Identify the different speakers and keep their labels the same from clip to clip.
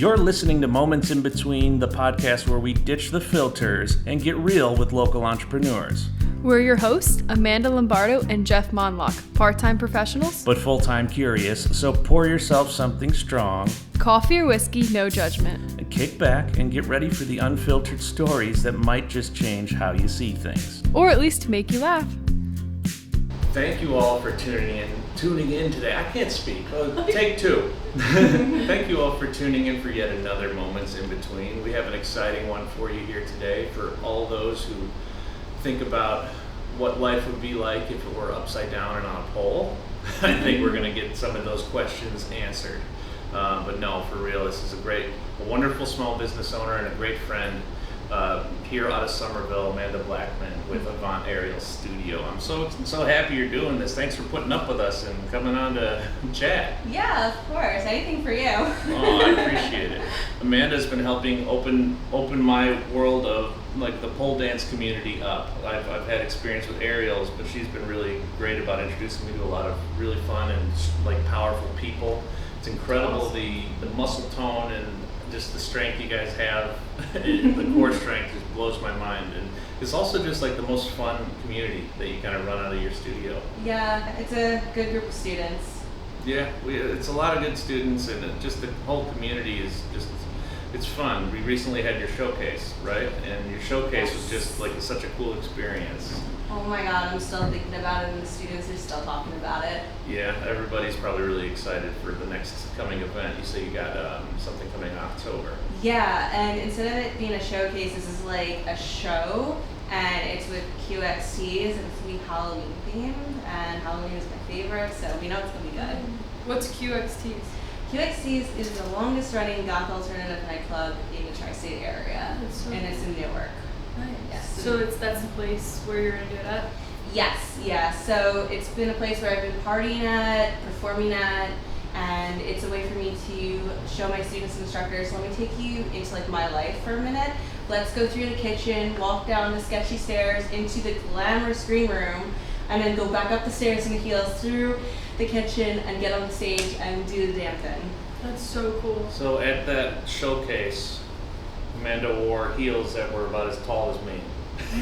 Speaker 1: You're listening to Moments in Between, the podcast where we ditch the filters and get real with local entrepreneurs.
Speaker 2: We're your hosts, Amanda Lombardo and Jeff Mondlock, part-time professionals,
Speaker 1: but full-time curious, so pour yourself something strong.
Speaker 2: Coffee or whiskey, no judgment.
Speaker 1: And kick back and get ready for the unfiltered stories that might just change how you see things.
Speaker 2: Or at least make you laugh.
Speaker 1: Thank you all for tuning in today. I can't speak. Take two. Thank you all for tuning in for yet another Moments in Between. We have an exciting one for you here today for all those who think about what life would be like if it were upside down and on a pole. I think we're going to get some of those questions answered. But no, for real, this is a wonderful small business owner and a great friend here out of Somerville, Amanda Blackman with Avant Aerial Studio. I'm so happy you're doing this. Thanks for putting up with us and coming on to chat.
Speaker 3: Yeah, of course. Anything for you.
Speaker 1: Oh, I appreciate it. Amanda's been helping open my world of like the pole dance community up. I've had experience with aerials, but she's been really great about introducing me to a lot of really fun and like powerful people. It's incredible the muscle tone and just the strength you guys have. The core strength just blows my mind, and it's also just like the most fun community that you kind of run out of your studio.
Speaker 3: Yeah, it's a good group of students.
Speaker 1: Yeah, it's a lot of good students, and just the whole community is just, it's fun. We recently had your showcase, right? And your showcase was just like such a cool experience.
Speaker 3: Oh my God, I'm still thinking about it, and the students are still talking about it.
Speaker 1: Yeah, everybody's probably really excited for the next coming event. You say you got something coming in October.
Speaker 3: Yeah, and instead of it being a showcase, this is like a show, and it's with QXTs, and it's going to be Halloween themed, and Halloween is my favorite, so we know it's going to be good.
Speaker 2: What's QXTs?
Speaker 3: QXTs is the longest running goth alternative nightclub in the tri-state area, and it's in Newark.
Speaker 2: Nice.
Speaker 3: Yes.
Speaker 2: So that's the place where you're going to do it at?
Speaker 3: Yes, yeah. So it's been a place where I've been partying at, performing at, and it's a way for me to show my students and instructors, let me take you into like my life for a minute. Let's go through the kitchen, walk down the sketchy stairs into the glamorous green room, and then go back up the stairs in the heels through the kitchen and get on the stage and do the damn thing.
Speaker 2: That's so cool.
Speaker 1: So at that showcase, Amanda wore heels that were about as tall as me.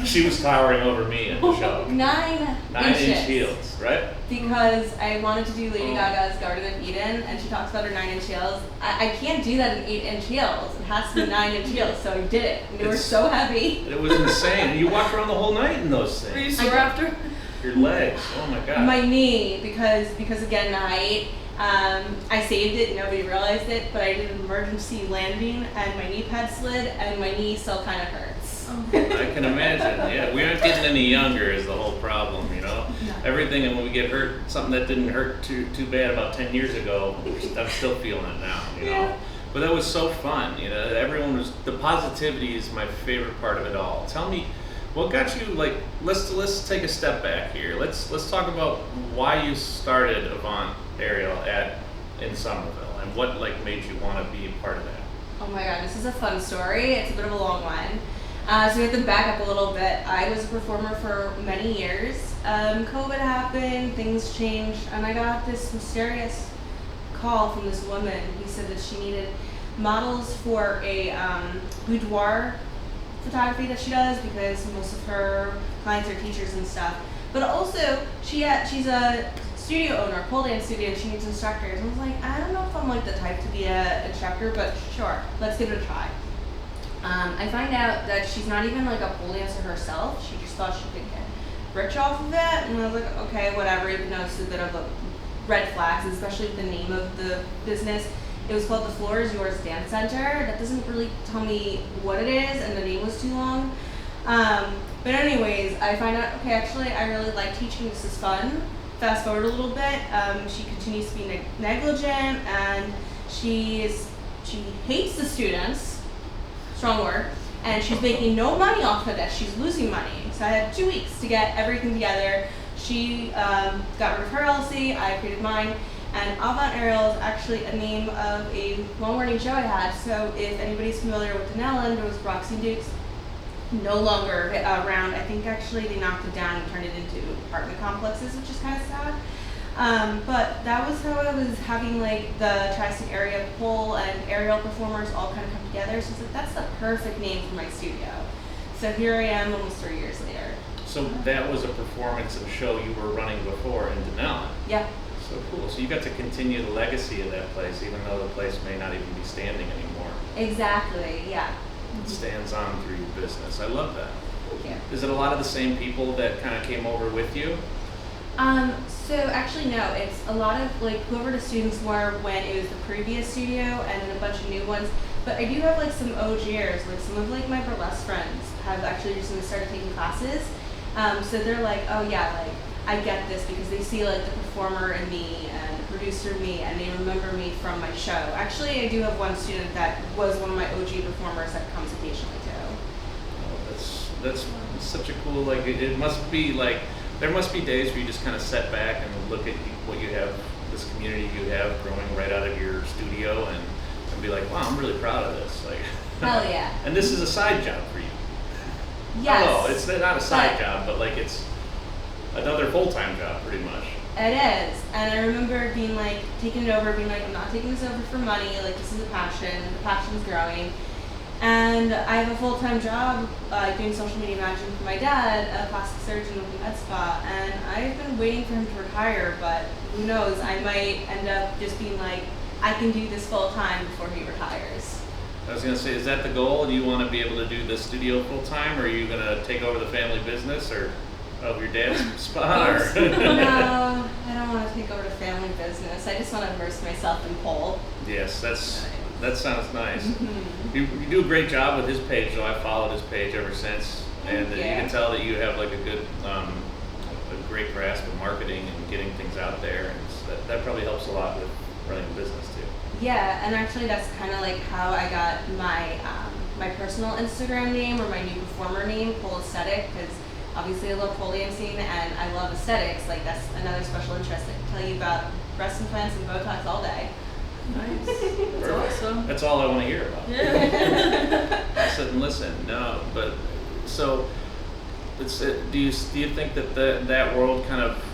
Speaker 1: She was towering over me at the show.
Speaker 3: 9
Speaker 1: 9-inch
Speaker 3: inches.
Speaker 1: heels, right?
Speaker 3: Because I wanted to do Lady Gaga's Garden of Eden, and she talks about her 9-inch heels. I can't do that in 8-inch heels. It has to be 9-inch heels, so I did it. And they were so heavy.
Speaker 1: It was insane. You walked around the whole night in those things.
Speaker 2: Were you sore after?
Speaker 1: Your legs, oh my God.
Speaker 3: My knee, because again, night. I saved it, nobody realized it, but I did an emergency landing, and my knee pad slid, and my knee still kind of hurts.
Speaker 2: Oh.
Speaker 1: I can imagine. Yeah, we aren't getting any younger is the whole problem, you know.
Speaker 3: No.
Speaker 1: Everything, and when we get hurt, something that didn't hurt too bad about 10 years ago, I'm still feeling it now, you know.
Speaker 3: Yeah.
Speaker 1: But that was so fun, you know. The positivity is my favorite part of it all. Tell me, what got you like? Let's take a step back here. Let's talk about why you started Avant Aerial in Somerville, and what like made you want to be a part of that.
Speaker 3: Oh my God, this is a fun story. It's a bit of a long one. So we have to back up a little bit. I was a performer for many years. COVID happened, things changed, and I got this mysterious call from this woman who said that she needed models for a boudoir photography that she does, because most of her clients are teachers and stuff. But also, she's a studio owner, pole dance studio, and she needs instructors. And I was like, I don't know if I'm like the type to be an instructor, but sure, let's give it a try. I find out that she's not even like a pole dancer herself. She just thought she could get rich off of it, and I was like, okay, whatever, even though it's a bit of a red flags, especially with the name of the business. It was called the Floor is Yours Dance Center. That doesn't really tell me what it is, and the name was too long. But anyways, I find out, okay, actually, I really like teaching. This is fun. Fast forward a little bit. She continues to be negligent, and she hates the students. Strong word. And she's making no money off of this. She's losing money. So I had 2 weeks to get everything together. She got rid of her LLC. I created mine. And Avant Aerial is actually a name of a long-running show I had. So if anybody's familiar with Denellen, there was Roxy Dukes, no longer around. I think actually they knocked it down and turned it into apartment complexes, which is kind of sad. But that was how I was having like the tri-state area pole and aerial performers all kind of come together. So I was like, that's the perfect name for my studio. So here I am almost 3 years later.
Speaker 1: So that was a performance and show you were running before in Denellen.
Speaker 3: Yeah.
Speaker 1: So cool. So you got to continue the legacy of that place, even though the place may not even be standing anymore.
Speaker 3: Exactly, yeah.
Speaker 1: It stands on through your business. I love that.
Speaker 3: Thank you.
Speaker 1: Is it a lot of the same people that kind of came over with you?
Speaker 3: So actually no, it's a lot of like whoever the students were when it was the previous studio and then a bunch of new ones. But I do have like some OGers, like some of like my burlesque friends have actually recently started taking classes. So they're like, oh yeah, like I get this because they see like the performer in me and the producer in me and they remember me from my show. Actually, I do have one student that was one of my OG performers that comes occasionally too.
Speaker 1: Oh, that's such a cool, like it must be like, there must be days where you just kind of sit back and look at what you have, this community you have growing right out of your studio and be like, wow, I'm really proud of this. Like,
Speaker 3: hell yeah.
Speaker 1: And this is a side job for you.
Speaker 3: Yes.
Speaker 1: No, it's not a side job, but like it's another full-time job pretty much.
Speaker 3: It is. And I remember being like, taking it over, being like, I'm not taking this over for money, like this is a passion, the passion's growing. And I have a full-time job doing social media management for my dad, a plastic surgeon with a med spa, and I've been waiting for him to retire, but who knows, I might end up just being like, I can do this full-time before he retires.
Speaker 1: I was going to say, is that the goal? Do you want to be able to do the studio full-time, or are you going to take over the family business or of your dad's spa? Or?
Speaker 3: No, I don't want to take over the family business. I just want to immerse myself in pole.
Speaker 1: Yes, that sounds nice. You do a great job with his page, though. I've followed his page ever since, and you can tell that you have like a good, a great grasp of marketing and getting things out there, and that probably helps a lot with running a business too.
Speaker 3: Yeah, and actually that's kind of like how I got my my personal Instagram name or my new performer name, Pole Aesthetic, because obviously I love pole dancing and I love aesthetics. Like that's another special interest. I can tell you about breast implants and Botox all day.
Speaker 2: Nice. That's awesome.
Speaker 1: That's all I want to hear about.
Speaker 2: Yeah.
Speaker 1: Sit and listen. No, but so do you think that that world kind of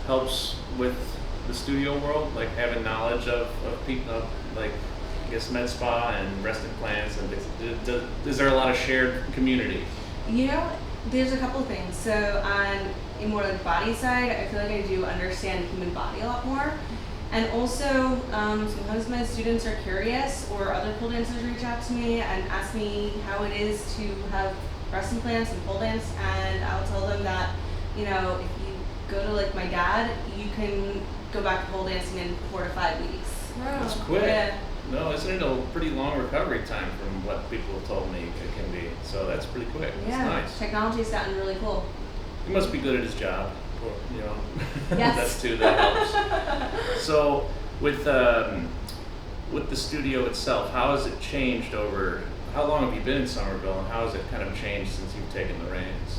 Speaker 1: helps with the studio world, like having knowledge of people, like I guess med spa and breast implants, and is there a lot of shared community?
Speaker 3: You know, there's a couple things. So in more of the body side, I feel like I do understand the human body a lot more. And also, sometimes my students are curious or other pole dancers reach out to me and ask me how it is to have breast implants and pole dance, and I'll tell them that, you know, if you go to like my dad, you can go back to pole dancing in 4 to 5 weeks.
Speaker 2: Wow.
Speaker 1: That's quick.
Speaker 3: Yeah.
Speaker 1: No, isn't it a pretty long recovery time from what people have told me it can be? So that's pretty quick.
Speaker 3: Yeah,
Speaker 1: That's nice.
Speaker 3: technology's gotten really cool.
Speaker 1: He must be good at his job. Or, you know,
Speaker 3: Yes.
Speaker 1: that's too, that helps. So with the studio itself, how has it changed over, how long have you been in Somerville, and how has it kind of changed since you've taken the reins?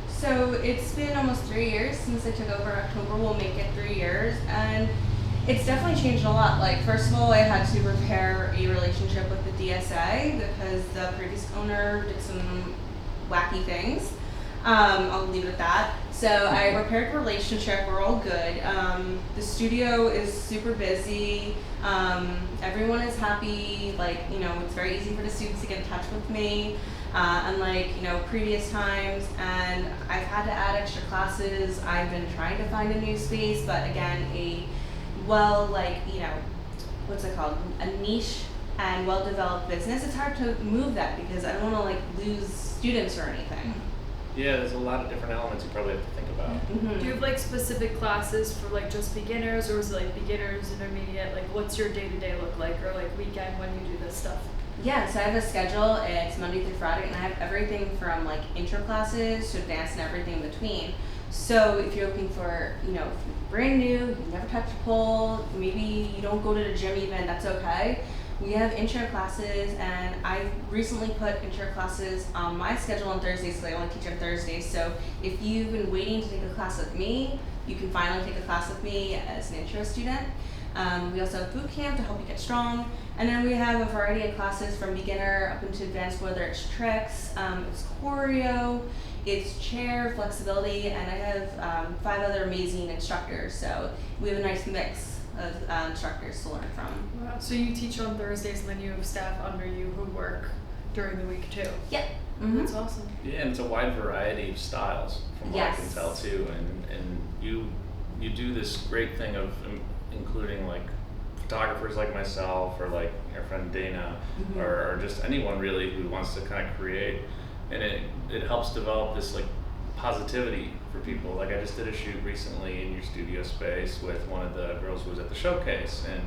Speaker 3: So it's been almost 3 years since I took over. October will make it 3 years, and it's definitely changed a lot. Like, first of all, I had to repair a relationship with the DSA because the previous owner did some wacky things. I'll leave it at that. So I repaired the relationship. We're all good. The studio is super busy. Everyone is happy. Like, you know, it's very easy for the students to get in touch with me. Unlike, you know, previous times. And I've had to add extra classes. I've been trying to find a new space, but again, what's it called? A niche and well-developed business. It's hard to move that because I don't want to like lose students or anything.
Speaker 1: Yeah, there's a lot of different elements you probably have to think about.
Speaker 3: Mm-hmm.
Speaker 2: Do you have like specific classes for like just beginners, or is it like beginners, intermediate? Like what's your day-to-day look like, or like weekend when you do this stuff?
Speaker 3: Yeah, so I have a schedule. It's Monday through Friday, and I have everything from like intro classes to advanced and everything in between. So if you're looking for, you know, if you're brand new, you've never touched a pole, maybe you don't go to the gym even, that's okay. We have intro classes, and I recently put intro classes on my schedule on Thursdays because I only teach on Thursdays. So if you've been waiting to take a class with me, you can finally take a class with me as an intro student. We also have boot camp to help you get strong. And then we have a variety of classes from beginner up into advanced, whether it's tricks, it's choreo, it's chair, flexibility, and I have 5 other amazing instructors. So we have a nice mix of instructors to learn from.
Speaker 2: Wow. So you teach on Thursdays and then you have staff under you who work during the week too?
Speaker 3: Yep. Mm-hmm.
Speaker 2: That's awesome.
Speaker 1: Yeah, and it's a wide variety of styles from what I can tell too. And you do this great thing of including like photographers like myself or like your friend Dana or just anyone really who wants to kind of create, and it helps develop this like positivity for people. Like I just did a shoot recently in your studio space with one of the girls who was at the showcase, and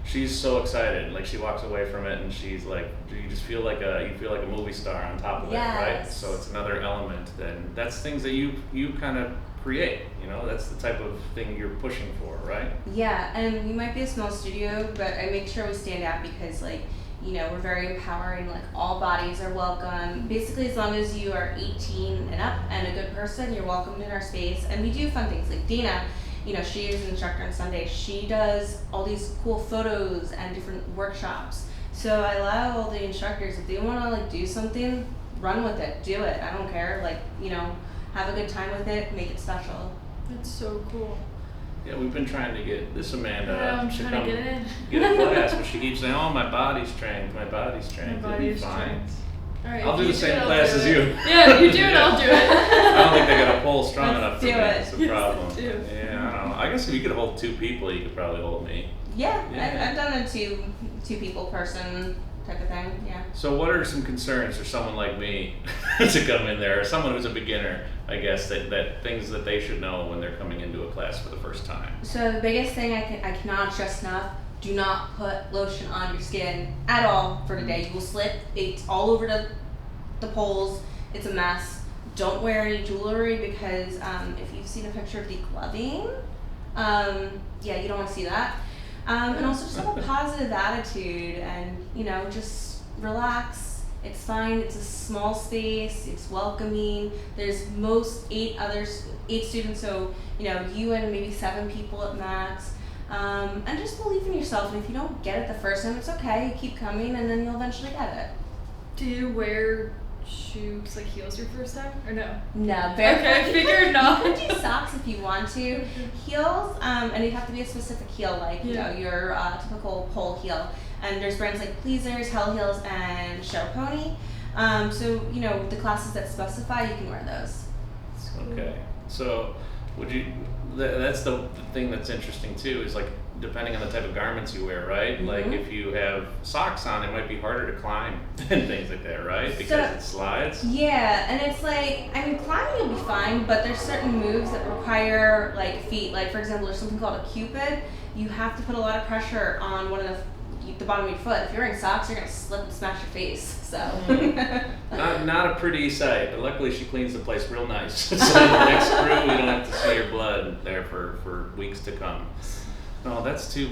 Speaker 1: she's so excited. Like she walks away from it and she's like, you just feel like a movie star on top of it, right? So it's another element. Then that's things that you kind of create, you know, that's the type of thing you're pushing for, right?
Speaker 3: Yeah, and we might be a small studio, but I make sure we stand out because, like, you know, we're very empowering, like all bodies are welcome. Basically, as long as you are 18 and up and a good person, you're welcomed in our space. And we do fun things like Dana, you know, she is an instructor on Sunday. She does all these cool photos and different workshops. So I allow all the instructors, if they want to like do something, run with it, do it. I don't care, like, you know, have a good time with it, make it special.
Speaker 2: That's so cool.
Speaker 1: Yeah, we've been trying to get this Amanda
Speaker 2: I'm
Speaker 1: to
Speaker 2: trying
Speaker 1: come
Speaker 2: to get in.
Speaker 1: get a class, but she keeps saying, "Oh, my body's trained, my body's trained."
Speaker 2: My body
Speaker 1: It'll be
Speaker 2: is
Speaker 1: fine.
Speaker 2: trained. All right,
Speaker 1: I'll do
Speaker 2: you
Speaker 1: the same
Speaker 2: it, I'll
Speaker 1: class
Speaker 2: do
Speaker 1: as
Speaker 2: it.
Speaker 1: you.
Speaker 2: Yeah, you do it, I'll do it.
Speaker 1: I don't think they got a pole strong
Speaker 3: Let's
Speaker 1: enough for
Speaker 3: do
Speaker 1: me.
Speaker 3: it.
Speaker 1: It's a
Speaker 2: Yes,
Speaker 1: problem.
Speaker 2: they do.
Speaker 1: Yeah, I don't know. I guess if you could hold 2 people, you could probably hold me.
Speaker 3: Yeah,
Speaker 1: Yeah.
Speaker 3: I've done a two people person type of thing, yeah.
Speaker 1: So what are some concerns for someone like me to come in there, or someone who's a beginner, I guess, that things that they should know when they're coming into a class for the first time?
Speaker 3: So the biggest thing I cannot stress enough, do not put lotion on your skin at all for today. You will slip, it's all over the poles, it's a mess. Don't wear any jewelry because if you've seen a picture of declubbing, yeah, you don't want to see that. And also just have a positive attitude and, you know, just relax. It's fine. It's a small space. It's welcoming. There's 8 students, so, you know, you and maybe 7 people at max. And just believe in yourself. And if you don't get it the first time, it's okay. You keep coming and then you'll eventually get it.
Speaker 2: Do you wear shoes, like heels your first time, or no?
Speaker 3: No, barefoot.
Speaker 2: Okay, I figured not.
Speaker 3: You can do socks if you want to. Heels, and it'd have to be a specific heel, like, you know, your typical pole heel. And there's brands like Pleasers, Hell Heels, and Show Pony. So, you know, the classes that specify, you can wear those.
Speaker 1: Okay. So would you, that's the thing that's interesting too, is like, depending on the type of garments you wear, right? Like if you have socks on, it might be harder to climb and things like that, right? Because it slides.
Speaker 3: Yeah, and it's like, I mean, climbing will be fine, but there's certain moves that require like feet. Like for example, there's something called a cupid. You have to put a lot of pressure on one of the bottom of your foot. If you're wearing socks, you're gonna slip and smash your face. So
Speaker 1: Not a pretty sight, but luckily she cleans the place real nice. So the next crew, you don't have to see your blood there for weeks to come. No, that's too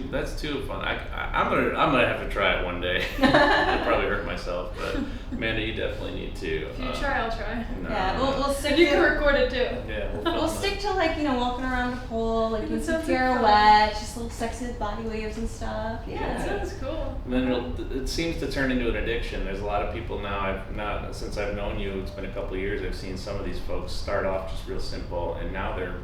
Speaker 1: fun. I'm gonna have to try it one day. I'll probably hurt myself, but Amanda, you definitely need to.
Speaker 2: If you try, I'll try.
Speaker 1: No,
Speaker 3: yeah, we'll stick.
Speaker 2: And you can record it too.
Speaker 1: Yeah,
Speaker 3: We'll stick to like, you know, walking around the pole, like doing some
Speaker 2: sounds like fun.
Speaker 3: pirouettes, just little sexy body waves and stuff. Yeah.
Speaker 2: That sounds cool.
Speaker 1: And then it seems to turn into an addiction. There's a lot of people now. Since I've known you, it's been a couple of years. I've seen some of these folks start off just real simple, and now they're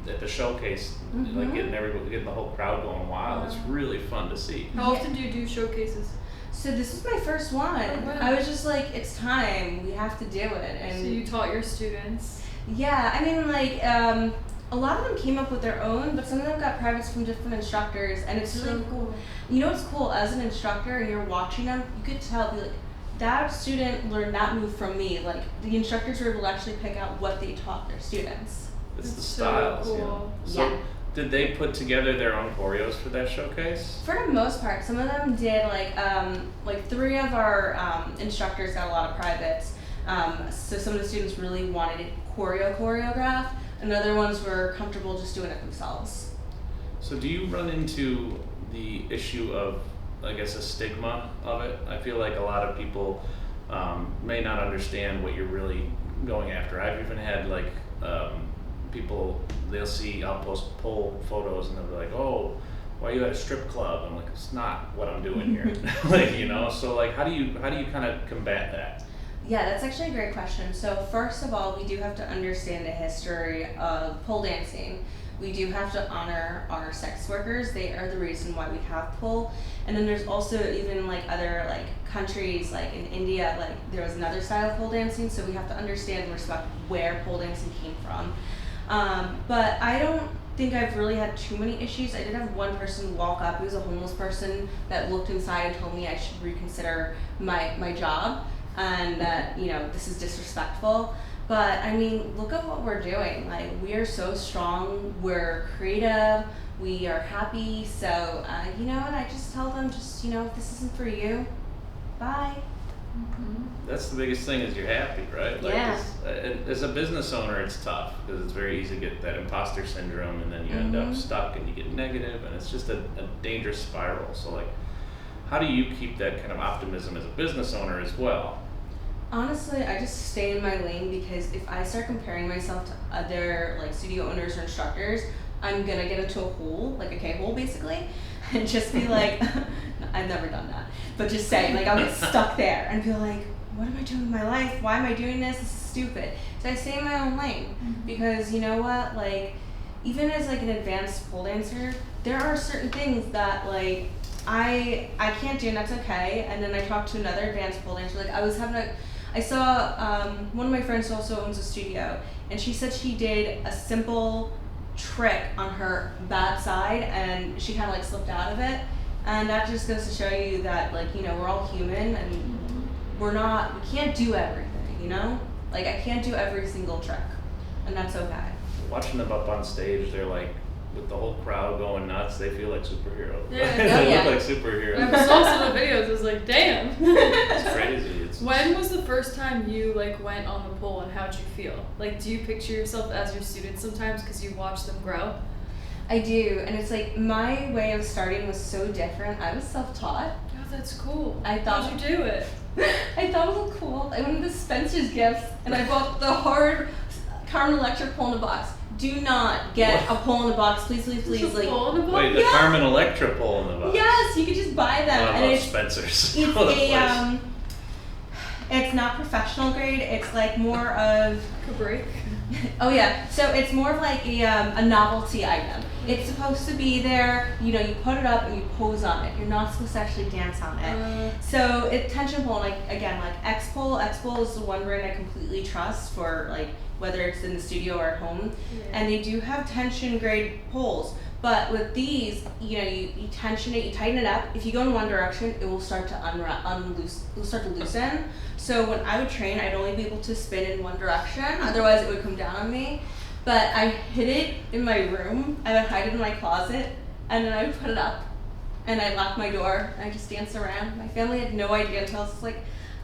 Speaker 1: at the showcase, like getting the whole crowd going wild. It's really fun to see.
Speaker 2: How often do you do showcases?
Speaker 3: So this is my first one.
Speaker 2: Oh, wow.
Speaker 3: I was just like, it's time. We have to do it. And
Speaker 2: So you taught your students.
Speaker 3: yeah, I mean, like, a lot of them came up with their own, but some of them got privates from different instructors, and it's really cool. You know what's cool? As an instructor, and you're watching them, you could tell, be like, that student learned that move from me. Like, the instructors were able to actually pick out what they taught their students.
Speaker 1: It's the
Speaker 2: That's
Speaker 1: styles.
Speaker 2: so
Speaker 1: You know?
Speaker 2: cool.
Speaker 1: So
Speaker 3: Yeah.
Speaker 1: did they put together their own choreos for that showcase?
Speaker 3: For the most part, some of them did. Like 3 of our instructors got a lot of privates. So some of the students really wanted it choreographed, and other ones were comfortable just doing it themselves.
Speaker 1: So do you run into the issue of, I guess, a stigma of it? I feel like a lot of people may not understand what you're really going after. I've even had like people, I'll post pole photos and they'll be like, oh, why are you at a strip club? I'm like, it's not what I'm doing here. Like, you know, so like, how do you kind of combat that?
Speaker 3: Yeah, that's actually a great question. So first of all, we do have to understand the history of pole dancing. We do have to honor our sex workers. They are the reason why we have pole. And then there's also even like other like countries, like in India, like there was another style of pole dancing. So we have to understand and respect where pole dancing came from. But I don't think I've really had too many issues. I did have one person walk up. He was a homeless person that looked inside and told me I should reconsider my job, and that, you know, this is disrespectful. But I mean, look at what we're doing. Like, we are so strong, we're creative, we are happy. So, you know what, I just tell them, just, you know, if this isn't for you, bye.
Speaker 1: That's the biggest thing, is you're happy, right? Like,
Speaker 3: Yeah.
Speaker 1: as a business owner, it's tough because it's very easy to get that imposter syndrome, and then you end up stuck and you get negative, and it's just a dangerous spiral. So like, how do you keep that kind of optimism as a business owner as well?
Speaker 3: Honestly, I just stay in my lane, because if I start comparing myself to other like studio owners or instructors, I'm gonna get into a hole, like a K-hole basically, and just be like, I've never done that, but just say, like, I'll get stuck there and be like, what am I doing with my life? Why am I doing this? This is stupid. So I stay in my own lane, because you know what, like, even as like an advanced pole dancer, there are certain things that like I can't do, and that's okay. And then I talked to another advanced pole dancer. Like, I saw one of my friends who also owns a studio, and she said she did a simple trick on her bad side, and she kind of like slipped out of it. And that just goes to show you that, like, you know, we're all human, and we can't do everything, you know? Like, I can't do every single trick, and that's okay.
Speaker 1: Watching them up on stage, they're like, with the whole crowd going nuts, they feel like superheroes.
Speaker 2: Yeah.
Speaker 1: They
Speaker 3: Yeah.
Speaker 1: look like superheroes.
Speaker 2: I saw some of the videos, I was like, damn.
Speaker 1: It's crazy.
Speaker 2: When was the first time you like went on the pole, and how'd you feel? Like, do you picture yourself as your students sometimes because you watch them grow?
Speaker 3: I do, and it's like, my way of starting was so different. I was self-taught.
Speaker 2: Oh, that's cool.
Speaker 3: I thought-
Speaker 2: How'd you do it?
Speaker 3: I thought it was cool. I went to Spencer's Gifts, and I bought the hard Carmen Electric pole in a box. Do not get a pole in a box, please, please, please.
Speaker 2: Just a
Speaker 3: Like,
Speaker 2: pole in a box?
Speaker 1: Wait, the
Speaker 3: Yeah.
Speaker 1: Carmen Electra pole in the box.
Speaker 3: yes, you could just buy them,
Speaker 1: I
Speaker 3: and
Speaker 1: love
Speaker 3: it's
Speaker 1: Spencer's.
Speaker 3: it's
Speaker 1: What a place.
Speaker 3: it's not professional grade. It's like more of
Speaker 2: Cabri.
Speaker 3: oh yeah, so it's more of like a novelty item. It's supposed to be there, you know, you put it up and you pose on it. You're not supposed to actually dance on it. So tension pole, like, again, like X pole is the one brand I completely trust for, like, whether it's in the studio or at home.
Speaker 2: Yeah.
Speaker 3: And they do have tension grade poles. But with these, you know, you tension it, you tighten it up. If you go in one direction, it will start to it will start to loosen. So when I would train, I'd only be able to spin in one direction. Otherwise, it would come down on me. But I hid it in my room. I would hide it in my closet, and then I would put it up, and I'd lock my door, and I just dance around. My family had no idea until I was like,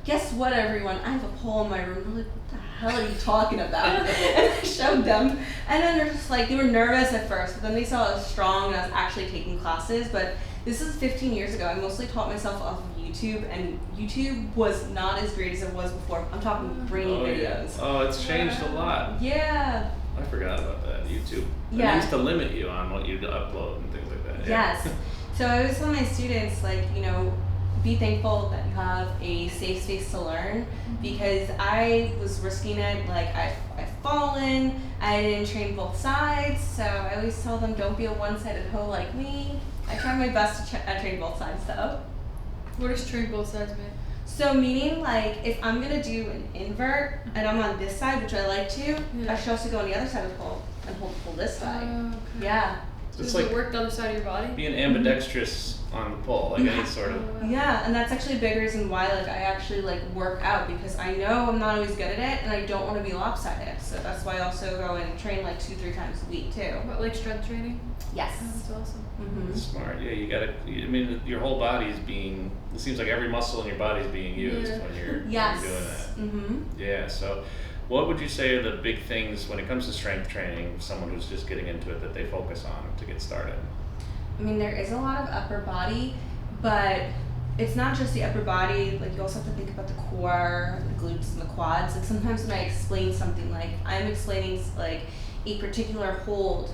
Speaker 3: guess what, everyone? I have a pole in my room. They're like, what the hell are you talking about? And I showed them. And then they're just like, they were nervous at first, but then they saw I was strong and I was actually taking classes. But this is 15 years ago. I mostly taught myself off of YouTube, and YouTube was not as great as it was before. I'm talking grainy videos.
Speaker 1: Oh, it's changed a lot.
Speaker 3: Yeah.
Speaker 1: I forgot about that. YouTube.
Speaker 3: Yeah.
Speaker 1: It used to limit you on what you upload and things like that. Yeah.
Speaker 3: Yes. So I always tell my students, like, you know, be thankful that you have a safe space to learn, because I was risking it. Like, I've fallen, I didn't train both sides, so I always tell them, don't be a one-sided hoe like me. I try my best to train both sides though.
Speaker 2: What does train both sides mean?
Speaker 3: So meaning, like, if I'm gonna do an invert and I'm on this side, which I like to, I should also go on the other side of the pole and hold the pole this side.
Speaker 2: Okay.
Speaker 3: Yeah.
Speaker 2: So
Speaker 1: It's
Speaker 2: does
Speaker 1: like
Speaker 2: it work the other side of your body?
Speaker 1: being ambidextrous on the pole, like any sort of.
Speaker 3: Yeah, and that's actually a big reason why, like, I actually, like, work out, because I know I'm not always good at it, and I don't want to be lopsided. So that's why I also go and train like 2-3 times a week too.
Speaker 2: What, like strength training?
Speaker 3: Yes.
Speaker 2: Oh, that's awesome.
Speaker 3: Mm-hmm.
Speaker 1: Smart. Yeah, you gotta. I mean, your whole body's being. It seems like every muscle in your body's being used
Speaker 2: Yeah.
Speaker 1: when you're
Speaker 3: Yes.
Speaker 1: doing that.
Speaker 3: Mm-hmm.
Speaker 1: Yeah. So, what would you say are the big things when it comes to strength training? Someone who's just getting into it, that they focus on to get started.
Speaker 3: I mean, there is a lot of upper body, but it's not just the upper body. Like, you also have to think about the core, the glutes, and the quads. Like, sometimes when I explain something, like, I'm explaining like a particular hold,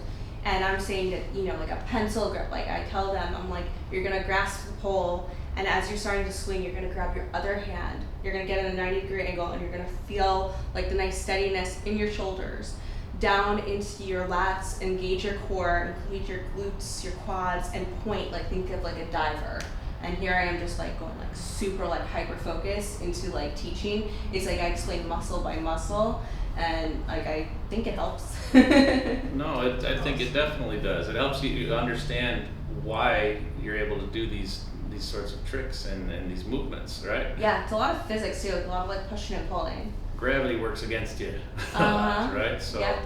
Speaker 3: and I'm saying that, you know, like a pencil grip, like I tell them, I'm like, you're gonna grasp the pole, and as you're starting to swing, you're gonna grab your other hand. You're gonna get at a 90-degree angle, and you're gonna feel like the nice steadiness in your shoulders, down into your lats, engage your core, engage your glutes, your quads, and point, like think of like a diver. And here I am just like going like super like hyper focused into like teaching. It's like I explain muscle by muscle, and like I think it helps.
Speaker 1: No, I think it definitely does. It helps you understand why you're able to do these sorts of tricks and these movements, right?
Speaker 3: Yeah, it's a lot of physics too, like a lot of like pushing and pulling.
Speaker 1: Gravity works against you a lot, right? So
Speaker 3: Yep.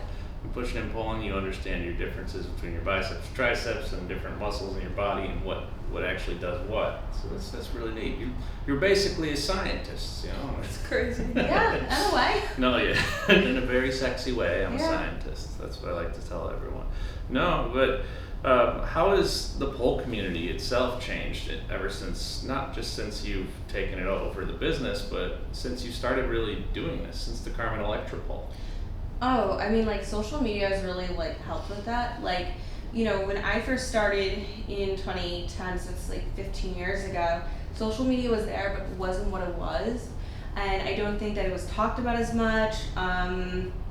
Speaker 1: pushing and pulling, you understand your differences between your biceps, triceps, and different muscles in your body, and what actually does what. So that's really neat. You're basically a scientist, you know.
Speaker 2: It's crazy.
Speaker 3: Yeah, in a way.
Speaker 1: No, yeah, in a very sexy way. I'm a
Speaker 3: Yeah.
Speaker 1: scientist. That's what I like to tell everyone. No, but how has the pole community itself changed ever since, not just since you've taken it over the business, but since you started really doing this, since the Carmen Electra pole?
Speaker 3: Oh, I mean, like social media has really like helped with that. Like, you know, when I first started in 2010, so it's like 15 years ago, social media was there, but it wasn't what it was. And I don't think that it was talked about as much.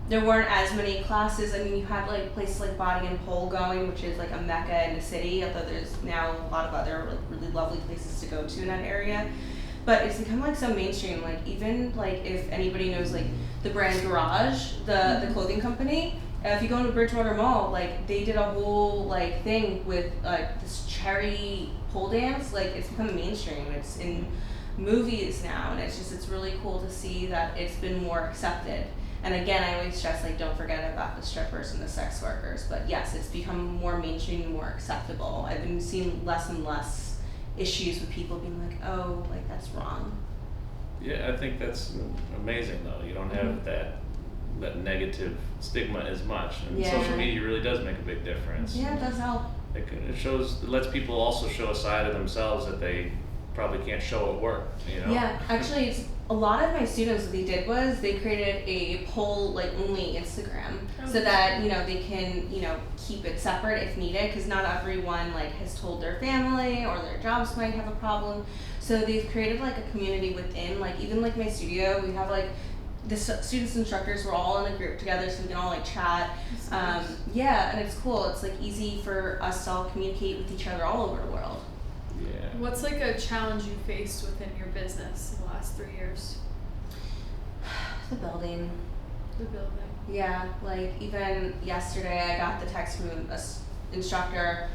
Speaker 3: There weren't as many classes. I mean, you had like places like Body and Pole going, which is like a mecca in the city, although there's now a lot of other like really lovely places to go to in that area. But it's become like so mainstream. Like even like if anybody knows like the brand Garage, the clothing company, if you go into Bridgewater Mall, like they did a whole like thing with this cherry pole dance. Like it's become mainstream. It's in movies now, and it's really cool to see that it's been more accepted. And again, I always stress like don't forget about the strippers and the sex workers. But yes, it's become more mainstream, more acceptable. I've been seeing less and less issues with people being like, oh, like that's wrong.
Speaker 1: Yeah, I think that's amazing though. You don't have that negative stigma as much, and
Speaker 3: Yeah.
Speaker 1: social media really does make a big difference.
Speaker 3: Yeah, it does help.
Speaker 1: It lets people also show a side of themselves that they probably can't show at work, you know?
Speaker 3: Yeah, actually, it's a lot of my students, what they did was they created a pole like only Instagram, so that, you know, they can, you know, keep it separate if needed, because not everyone like has told their family or their jobs might have a problem. So they've created like a community within, like even like my studio, we have like the students and instructors, we're all in a group together, so we can all like chat. Yeah, and it's cool. It's like easy for us to all communicate with each other all over the world.
Speaker 1: Yeah.
Speaker 2: What's like a challenge you faced within your business in the last 3 years?
Speaker 3: The building.
Speaker 2: The building.
Speaker 3: Yeah, like even yesterday I got the text from an instructor.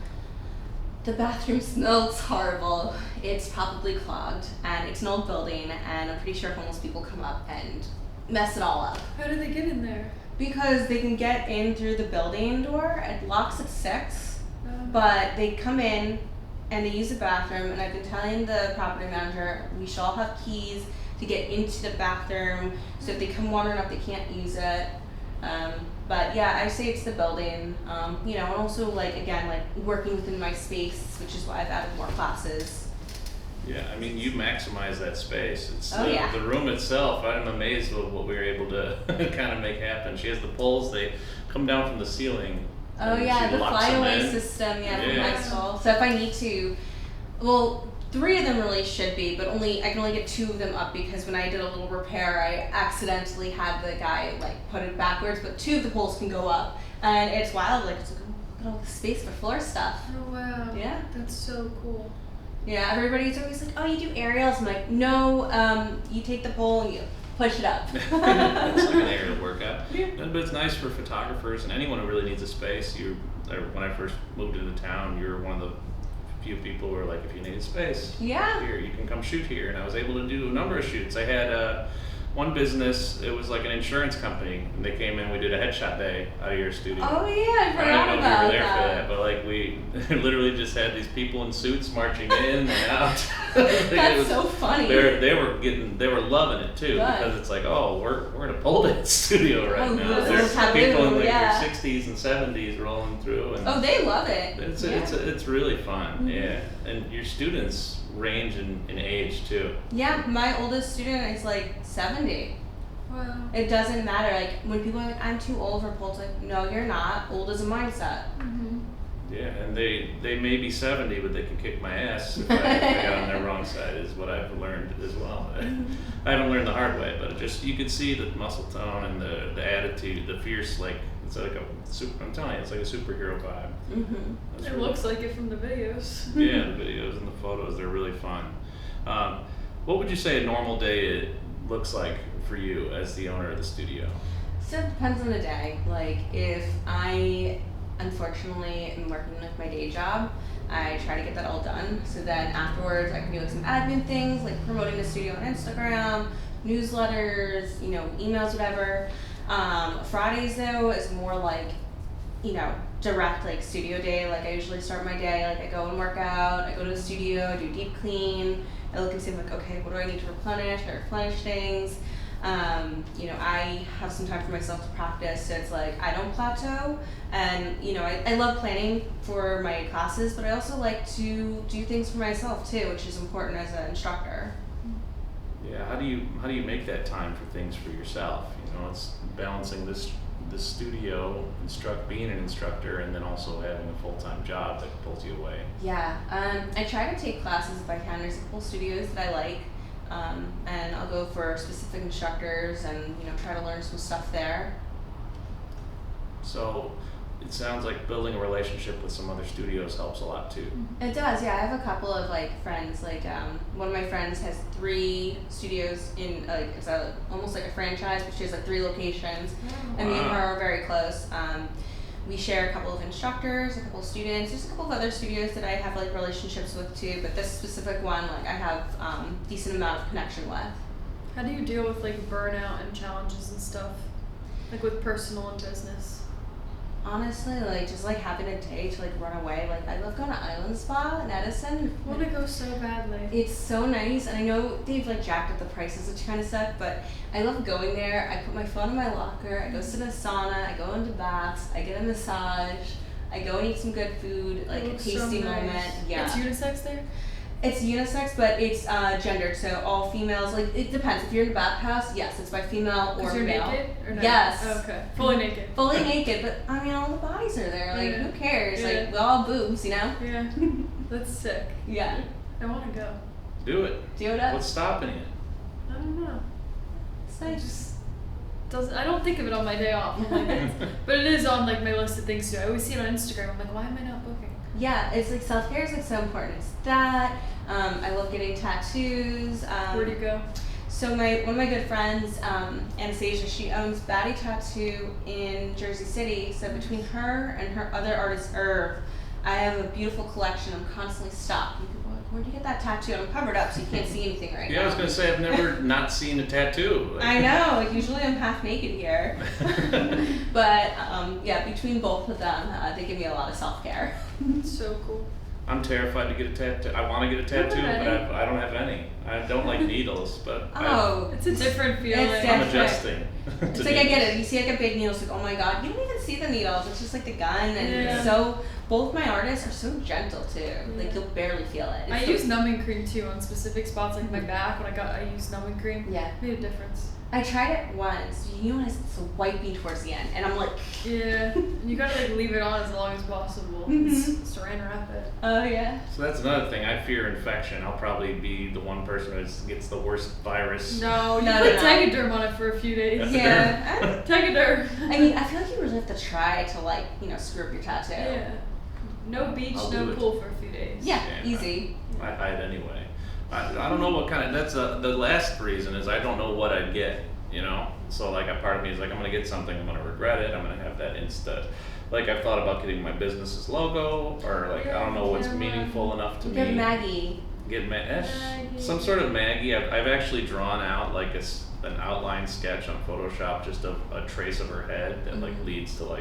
Speaker 3: The bathroom smells horrible. It's probably clogged, and it's an old building, and I'm pretty sure homeless people come up and mess it all up.
Speaker 2: How do they get in there?
Speaker 3: Because they can get in through the building door. It locks at 6, but they come in and they use the bathroom, and I've been telling the property manager we should all have keys to get into the bathroom, so if they come wandering up they can't use it. But yeah, I say it's the building, you know, and also like again like working within my space, which is why I've added more classes.
Speaker 1: Yeah, I mean, you maximize that space. It's
Speaker 3: yeah.
Speaker 1: The room itself, I'm amazed with what we were able to kind of make happen. She has the poles, they come down from the ceiling.
Speaker 3: Oh
Speaker 1: and
Speaker 3: yeah,
Speaker 1: she
Speaker 3: the
Speaker 1: locks them
Speaker 3: flyaway
Speaker 1: in.
Speaker 3: system, yeah, from
Speaker 1: Yeah.
Speaker 3: high school. So if I need to, well, 3 of them really should be, but I can only get 2 of them up because when I did a little repair, I accidentally had the guy like put it backwards, but 2 of the poles can go up, and it's wild. Like it's like, look at all the space for floor stuff.
Speaker 2: Oh wow.
Speaker 3: Yeah.
Speaker 2: That's so cool.
Speaker 3: Yeah, everybody's always like, oh, you do aerials? I'm like, no, you take the pole and you push it up.
Speaker 1: It's like an aerial workout. Yeah. But it's nice for photographers and anyone who really needs a space. When I first moved into town, you were one of the few people who were like, if you need space,
Speaker 3: Yeah.
Speaker 1: here, you can come shoot here. And I was able to do a number of shoots. I had one business, it was like an insurance company, and they came in, we did a headshot day out of your studio.
Speaker 3: Oh yeah, I
Speaker 1: I
Speaker 3: forgot
Speaker 1: don't know
Speaker 3: about
Speaker 1: if you were there
Speaker 3: that.
Speaker 1: for that, but like we literally just had these people in suits marching in and out.
Speaker 3: That's so funny.
Speaker 1: They were loving it too,
Speaker 3: Good.
Speaker 1: because it's like, oh, we're in a pole dance studio right
Speaker 3: Oh,
Speaker 1: now.
Speaker 3: this
Speaker 1: There's
Speaker 3: is taboo,
Speaker 1: people in like
Speaker 3: yeah.
Speaker 1: their 60s and 70s rolling through, and
Speaker 3: Oh, they love it.
Speaker 1: it's really fun,
Speaker 3: Mm-hmm.
Speaker 1: yeah. And your students range in age too.
Speaker 3: Yeah, my oldest student is like 70.
Speaker 2: Wow.
Speaker 3: It doesn't matter. Like when people are like, I'm too old for pole, it's like, no, you're not. Old is a mindset.
Speaker 2: Mm-hmm.
Speaker 1: Yeah, and they may be 70, but they can kick my ass if I got on their wrong side, is what I've learned as well. I haven't learned the hard way, but you could see the muscle tone and the attitude, the fierce, like, it's like I'm telling you, it's like a superhero vibe.
Speaker 2: Mm-hmm. It looks like it from the videos.
Speaker 1: Yeah, the videos and the photos, they're really fun. What would you say a normal day looks like for you as the owner of the studio?
Speaker 3: So it depends on the day. Like, if I unfortunately am working with my day job, I try to get that all done, so then afterwards I can do like some admin things like promoting the studio on Instagram, newsletters, emails, whatever. Fridays though is more like, direct like studio day. Like I usually start my day, like I go and work out, I go to the studio, I do deep clean, I look and see like, okay, what do I need to replenish? I replenish things. I have some time for myself to practice, so it's like I don't plateau, and I love planning for my classes, but I also like to do things for myself too, which is important as an instructor.
Speaker 1: Yeah, how do you make that time for things for yourself? It's balancing this studio, being an instructor, and then also having a full-time job that pulls you away.
Speaker 3: Yeah, I try to take classes if I can. There's a couple studios that I like. And I'll go for specific instructors and try to learn some stuff there.
Speaker 1: So it sounds like building a relationship with some other studios helps a lot too.
Speaker 3: It does, yeah. I have a couple of friends. One of my friends has 3 studios in it's almost like a franchise, but she has 3 locations. And me and her are very close. We share a couple of instructors, a couple of students. There's a couple of other studios that I have relationships with too, but this specific one, I have decent amount of connection with.
Speaker 2: How do you deal with burnout and challenges and stuff, with personal and business?
Speaker 3: Honestly, just having a day to run away. I love going to Island Spa in Edison.
Speaker 2: I want to go so badly.
Speaker 3: It's so nice, and I know they've jacked up the prices, which kind of suck, but I love going there. I put my phone in my locker, I go sit in a sauna, I go into baths, I get a massage, I go and eat some good food, a tasty
Speaker 2: so nice.
Speaker 3: moment. Yeah.
Speaker 2: It's unisex there?
Speaker 3: It's unisex, but it's gendered, so all females. It depends. If you're in a bathhouse, yes, it's by female or
Speaker 2: you're
Speaker 3: male.
Speaker 2: Naked or not?
Speaker 3: Yes.
Speaker 2: Oh, okay. Fully naked.
Speaker 3: Fully naked, but all the bodies are there. Who cares?
Speaker 2: Yeah.
Speaker 3: We all boobs,
Speaker 2: Yeah. That's sick.
Speaker 3: Yeah.
Speaker 2: I want to go.
Speaker 1: Do it.
Speaker 3: Do it up.
Speaker 1: What's stopping you?
Speaker 2: I don't know.
Speaker 3: It's nice.
Speaker 2: I don't think of it on my day off. But it is on my list of things to do. I always see it on Instagram. I'm like, why am I not booking?
Speaker 3: Yeah, it's self-care is so important. It's that. I love getting tattoos.
Speaker 2: Where do you go?
Speaker 3: So one of my good friends, Anastasia, she owns Batty Tattoo in Jersey City. So between her and her other artist, Irv, I have a beautiful collection. I'm constantly stopped. And people are like, where'd you get that tattoo? I'm covered up, so you can't see anything right now.
Speaker 1: Yeah, I was going to say, I've never not seen a tattoo.
Speaker 3: I know. Usually I'm half naked here. But between both of them, they give me a lot of self-care.
Speaker 2: So cool.
Speaker 1: I'm terrified to get a tattoo. I want to get a tattoo, but I don't have any. I don't like needles, but
Speaker 2: it's a different feeling.
Speaker 1: I'm adjusting.
Speaker 3: It's I get it. You see a big needle, it's oh my god, you don't even see the needles. It's just the gun, and it's so. Both my artists are so gentle too. You'll barely feel it.
Speaker 2: I use numbing cream too on specific spots, my back. When I use numbing cream.
Speaker 3: Yeah.
Speaker 2: Made a difference.
Speaker 3: I tried it once. It's wiping towards the end, and I'm like.
Speaker 2: Yeah. You gotta leave it on as long as possible. Saran wrap it.
Speaker 3: Oh yeah.
Speaker 1: So that's another thing. I fear infection. I'll probably be the one person who gets the worst virus.
Speaker 2: No, you put Tegaderm on it for a few days.
Speaker 3: Yeah.
Speaker 2: Tegaderm.
Speaker 3: I feel like you really have to try to screw up your tattoo.
Speaker 2: Yeah. No beach, no pool for a few days.
Speaker 3: Yeah, easy.
Speaker 1: I hide anyway. I don't know what kind of, that's the last reason is I don't know what I'd get, So a part of me is I'm going to get something, I'm going to regret it, I'm going to have that instead. I've thought about getting my business's logo, or I don't know what's meaningful enough to me.
Speaker 3: Get Maggie.
Speaker 1: Maggie. Some sort of Maggie. I've actually drawn out an outline sketch on Photoshop, just a trace of her head that leads to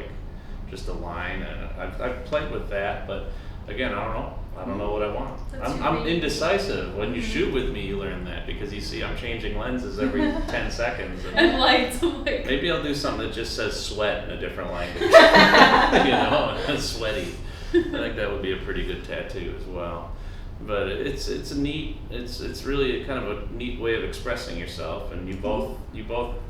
Speaker 1: just a line, and I've played with that, but again, I don't know. I don't know what I want. I'm indecisive. When you shoot with me, you learn that, because you see I'm changing lenses every 10 seconds.
Speaker 2: And lights.
Speaker 1: Maybe I'll do something that just says sweat in a different language. Sweaty. I think that would be a pretty good tattoo as well. But it's a neat, it's really kind of a neat way of expressing yourself. And you both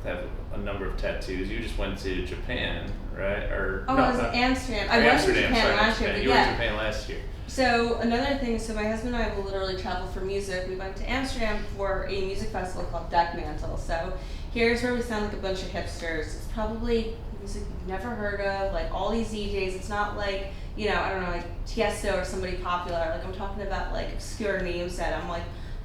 Speaker 1: have a number of tattoos. You just went to Japan, right? Or
Speaker 3: Oh,
Speaker 1: no,
Speaker 3: I was in Amsterdam. I went to Japan last year, but
Speaker 1: you were in
Speaker 3: yeah.
Speaker 1: Japan last year.
Speaker 3: So another thing, so my husband and I will literally travel for music. We went to Amsterdam for a music festival called Blackman. So here's where we sound like a bunch of hipsters. It's probably music you've never heard of, like all these DJs. It's not like, you know, I don't know, like Tiesto or somebody popular. Like I'm talking about like obscure names that I'm like,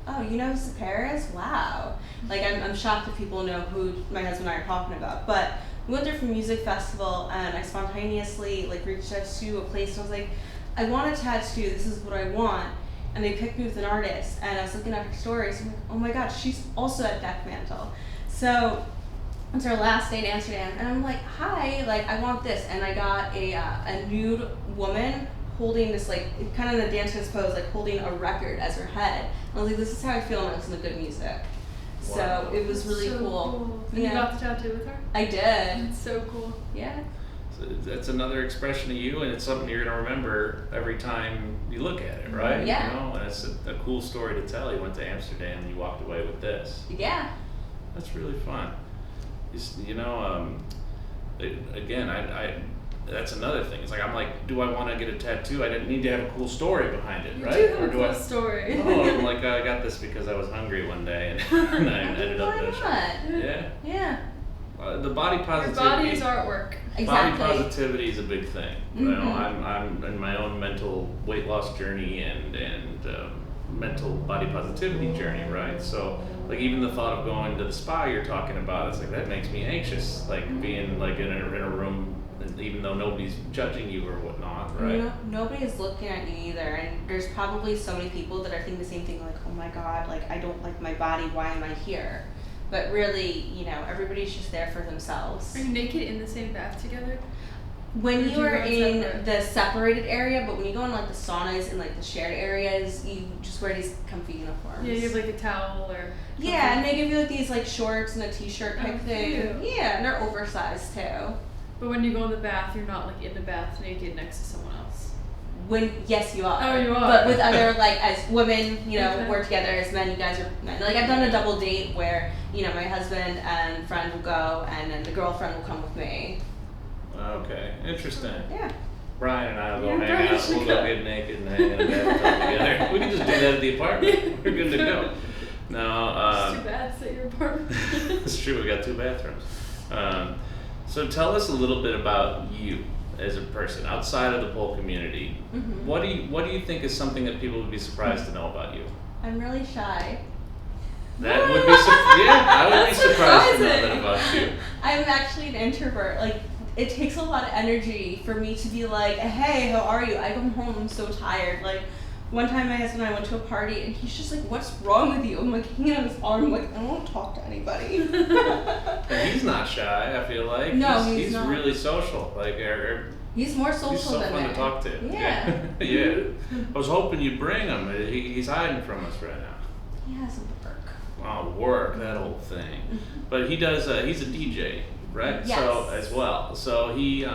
Speaker 3: oh, you know who's Paris? Wow. Like I'm shocked if people know who my husband and I are talking about. But we went there for a music festival and I spontaneously like reached out to a place and I was like, I want a tattoo, this is what I want. And they picked me with an artist and I was looking at her stories and I'm like, oh my god, she's also at Beckmantle. So it's our last day in Amsterdam and I'm like, hi, like I want this. And I got a nude woman holding this like, kind of in the dancer's pose, like holding a record as her head. And I was like, this is how I feel when I listen to good music.
Speaker 1: Wow.
Speaker 3: So it was really
Speaker 2: so
Speaker 3: cool.
Speaker 2: And you got the tattoo with her?
Speaker 3: I did.
Speaker 2: It's so cool.
Speaker 3: Yeah.
Speaker 1: So that's another expression of you, and it's something you're gonna remember every time you look at it, right?
Speaker 3: Yeah.
Speaker 1: You know, and it's a cool story to tell. You went to Amsterdam and you walked away with this.
Speaker 3: Yeah.
Speaker 1: That's really fun. You know, again, I that's another thing. It's like I'm like, do I want to get a tattoo? I didn't need to have a cool story behind it,
Speaker 2: You
Speaker 1: right?
Speaker 2: do have
Speaker 1: Or
Speaker 2: a
Speaker 1: do
Speaker 2: cool
Speaker 1: I?
Speaker 2: story.
Speaker 1: Oh, I'm like I got this because I was hungry one day, and I ended up.
Speaker 3: Why not?
Speaker 1: Yeah.
Speaker 3: Yeah.
Speaker 1: The body
Speaker 2: Your
Speaker 1: positivity.
Speaker 2: body is artwork.
Speaker 3: Exactly.
Speaker 1: Body positivity is a big thing. You know,
Speaker 3: Mhm.
Speaker 1: I'm in my own mental weight loss journey and mental body positivity journey, right? So like even the thought of going to the spa you're talking about, it's like that makes me anxious. Like being like in a room, even though nobody's judging you or whatnot, right?
Speaker 3: You know, nobody is looking at you either, and there's probably so many people that are thinking the same thing, like, oh my god, like I don't like my body, why am I here? But really, you know, everybody's just there for themselves.
Speaker 2: Are you naked in the same bath together?
Speaker 3: When
Speaker 2: Or
Speaker 3: you
Speaker 2: do you
Speaker 3: are
Speaker 2: go
Speaker 3: in
Speaker 2: separate?
Speaker 3: the separated area, but when you go in like the saunas and like the shared areas, you just wear these comfy uniforms.
Speaker 2: Yeah, you have like a towel or.
Speaker 3: Yeah, and they give you like these like shorts and a t-shirt type
Speaker 2: Oh,
Speaker 3: thing.
Speaker 2: cute.
Speaker 3: Yeah, and they're oversized too.
Speaker 2: But when you go in the bath, you're not like in the bath naked next to someone else.
Speaker 3: Yes, you are.
Speaker 2: Oh, you are.
Speaker 3: But with other, like, as women, you know,
Speaker 2: Okay.
Speaker 3: work together, as men, you guys are men. Like, I've done a double date where, you know, my husband and friend will go, and then the girlfriend will come with me.
Speaker 1: Okay, interesting.
Speaker 3: Yeah.
Speaker 1: Brian and I will
Speaker 2: Yeah,
Speaker 1: go hang
Speaker 2: Brian
Speaker 1: out.
Speaker 2: should
Speaker 1: We'll go
Speaker 2: go.
Speaker 1: get naked and hang in a bathtub together. We can just do that at the apartment. We're good to go. No,
Speaker 2: It's too bad at your apartment.
Speaker 1: it's true. We got 2 bathrooms. So tell us a little bit about you as a person outside of the pole community.
Speaker 3: Mhm.
Speaker 1: What do you think is something that people would be surprised to know about you?
Speaker 3: I'm really shy.
Speaker 1: That would be yeah. I would be
Speaker 2: That's
Speaker 1: surprised to know
Speaker 2: surprising.
Speaker 1: that about you.
Speaker 3: I'm actually an introvert. Like, it takes a lot of energy for me to be like, hey, how are you? I come home, I'm so tired. Like, one time my husband and I went to a party, and he's just like, what's wrong with you? I'm like hanging on his arm, I'm like, I won't talk to anybody.
Speaker 1: And he's not shy. I feel like
Speaker 3: No, he's not.
Speaker 1: really social. Like,
Speaker 3: He's more social
Speaker 1: he's so
Speaker 3: than
Speaker 1: fun
Speaker 3: me.
Speaker 1: to talk to.
Speaker 3: Yeah.
Speaker 1: Yeah. I was hoping you'd bring him. He's hiding from us right now.
Speaker 3: He has work.
Speaker 1: Oh, work, that whole thing. But he does. He's a DJ, right?
Speaker 3: Yes.
Speaker 1: So as well. So he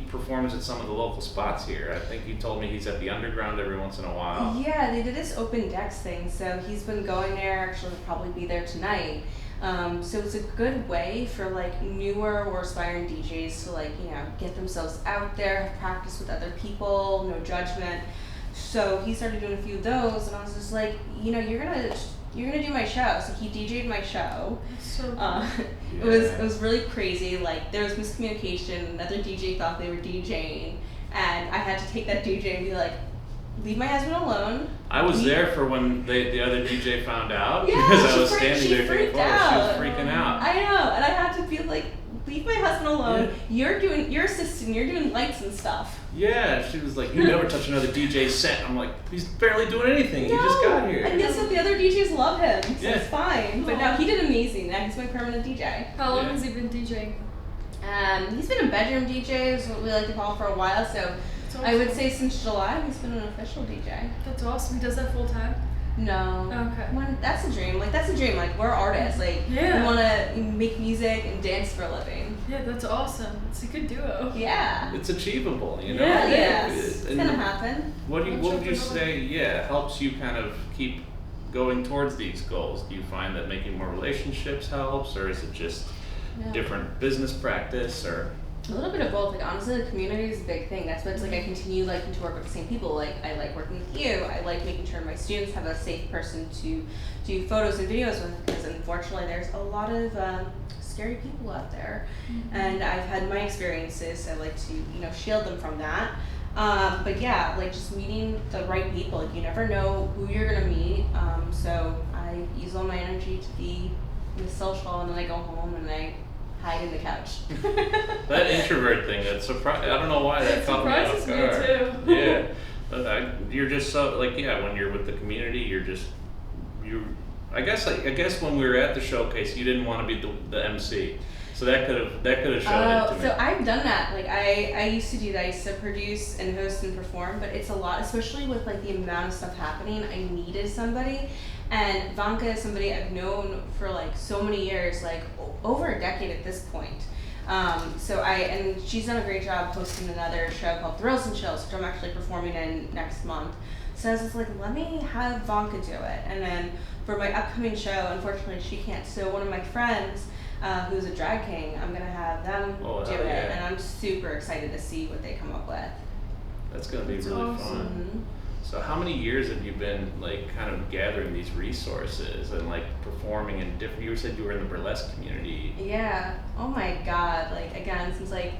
Speaker 1: performs at some of the local spots here. I think he told me he's at the Underground every once in a while.
Speaker 3: Yeah, they did this open decks thing, so he's been going there. Actually, he'll probably be there tonight. So it's a good way for like newer or aspiring DJs to like, you know, get themselves out there, have practice with other people, no judgment. So he started doing a few of those, and I was just like, you know, you're gonna do my show. So he DJ'd my show.
Speaker 2: So
Speaker 3: It was really crazy. Like, there was miscommunication. Another DJ thought they were DJing, and I had to take that DJ and be like, leave my husband alone.
Speaker 1: I was there for when the other DJ found out
Speaker 3: Yeah,
Speaker 1: because I
Speaker 3: she
Speaker 1: was
Speaker 3: freaked-
Speaker 1: standing
Speaker 3: she
Speaker 1: there taking
Speaker 3: freaked
Speaker 1: photos. She
Speaker 3: out.
Speaker 1: was freaking out.
Speaker 3: I know, and I had to be like, leave my husband alone.
Speaker 1: Yeah.
Speaker 3: You're assisting, you're doing lights and stuff.
Speaker 1: Yeah, she was like, "You never touch another DJ's set." I'm like, "He's barely doing anything. He just got here."
Speaker 3: And guess what? The other DJs love him, so
Speaker 1: Yeah.
Speaker 3: it's fine. But no, he did amazing. Now he's my permanent DJ.
Speaker 2: how long
Speaker 1: Yeah.
Speaker 2: has he been DJing?
Speaker 3: He's been a bedroom DJ, is what we like to call for a while. So
Speaker 2: That's
Speaker 3: I would
Speaker 2: awesome.
Speaker 3: say since July, he's been an official DJ.
Speaker 2: That's awesome. He does that full time.
Speaker 3: No.
Speaker 2: Okay.
Speaker 3: That's a dream. Like, that's a dream. Like, we're artists. Like,
Speaker 2: Yeah.
Speaker 3: we want to make music and dance for a living.
Speaker 2: Yeah, that's awesome. It's a good duo.
Speaker 3: Yeah.
Speaker 1: It's achievable, you know?
Speaker 2: Yeah,
Speaker 3: Yes. It's
Speaker 1: And
Speaker 3: gonna happen.
Speaker 1: What would you
Speaker 2: Entrepreneur.
Speaker 1: say, helps you kind of keep going towards these goals? Do you find that making more relationships helps, or is it just
Speaker 3: Yeah.
Speaker 1: different business practice, or?
Speaker 3: A little bit of both. Like, honestly, the community is a big thing. That's why it's like I continue liking to work with the same people. Like, I like working with you. I like making sure my students have a safe person to do photos and videos with, because unfortunately there's a lot of scary people out there. And I've had my experiences. I like to, shield them from that. But yeah, like just meeting the right people. Like, you never know who you're gonna meet. So I use all my energy to be social, and then I go home and I hide in the couch.
Speaker 1: That introvert thing, that's surprising. I don't know why that
Speaker 2: It
Speaker 1: caught me off
Speaker 2: surprises me
Speaker 1: guard.
Speaker 2: too.
Speaker 1: Yeah, but you're just so when you're with the community, I guess when we were at the showcase, you didn't want to be the MC, so that could have shown it to me.
Speaker 3: So I've done that. Like, I used to do that. I used to produce and host and perform, but it's a lot, especially with like the amount of stuff happening. I needed somebody. And Vanka is somebody I've known for like so many years, like over a decade at this point. And she's done a great job hosting another show called Thrills and Chills, which I'm actually performing in next month. So I was just like, let me have Vanka do it. And then for my upcoming show, unfortunately she can't. So one of my friends, who's a drag king, I'm gonna have them do it.
Speaker 1: Yeah.
Speaker 3: And I'm super excited to see what they come up with.
Speaker 1: That's gonna be
Speaker 2: That's
Speaker 1: really
Speaker 2: awesome.
Speaker 1: fun. So how many years have you been like kind of gathering these resources and like performing in different? You said you were in the burlesque community.
Speaker 3: Yeah. Oh my God. Like, again, since like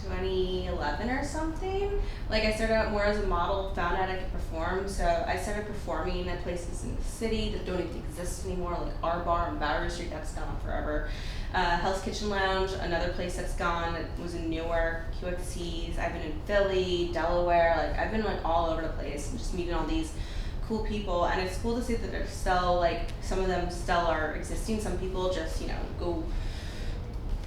Speaker 3: 2011 or something. Like, I started out more as a model, found out I could perform, so I started performing at places in the city that don't even exist anymore, like our bar on Bowery Street, that's gone forever. Hell's Kitchen Lounge, another place that's gone, it was in Newark, QXC's, I've been in Philly, Delaware, like I've been like all over the place and just meeting all these cool people, and it's cool to see that they're still like, some of them still are existing, some people just, go,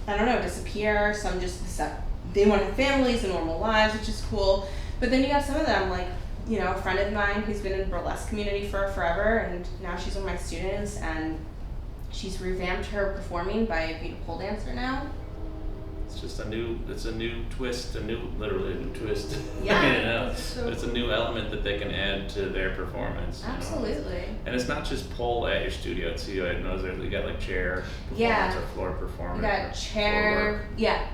Speaker 3: I don't know, disappear, some just decide they want to have families and normal lives, which is cool, but then you have some of them like, a friend of mine who's been in the burlesque community for forever, and now she's one of my students, and she's revamped her performing by being a pole dancer now.
Speaker 1: It's just a new twist, literally a new twist.
Speaker 3: Yeah.
Speaker 2: So
Speaker 1: It's a new element that they can add to their performance.
Speaker 3: Absolutely.
Speaker 1: And it's not just pole at your studio. It's I know you got like chair performance
Speaker 3: Yeah.
Speaker 1: or floor performance.
Speaker 3: We got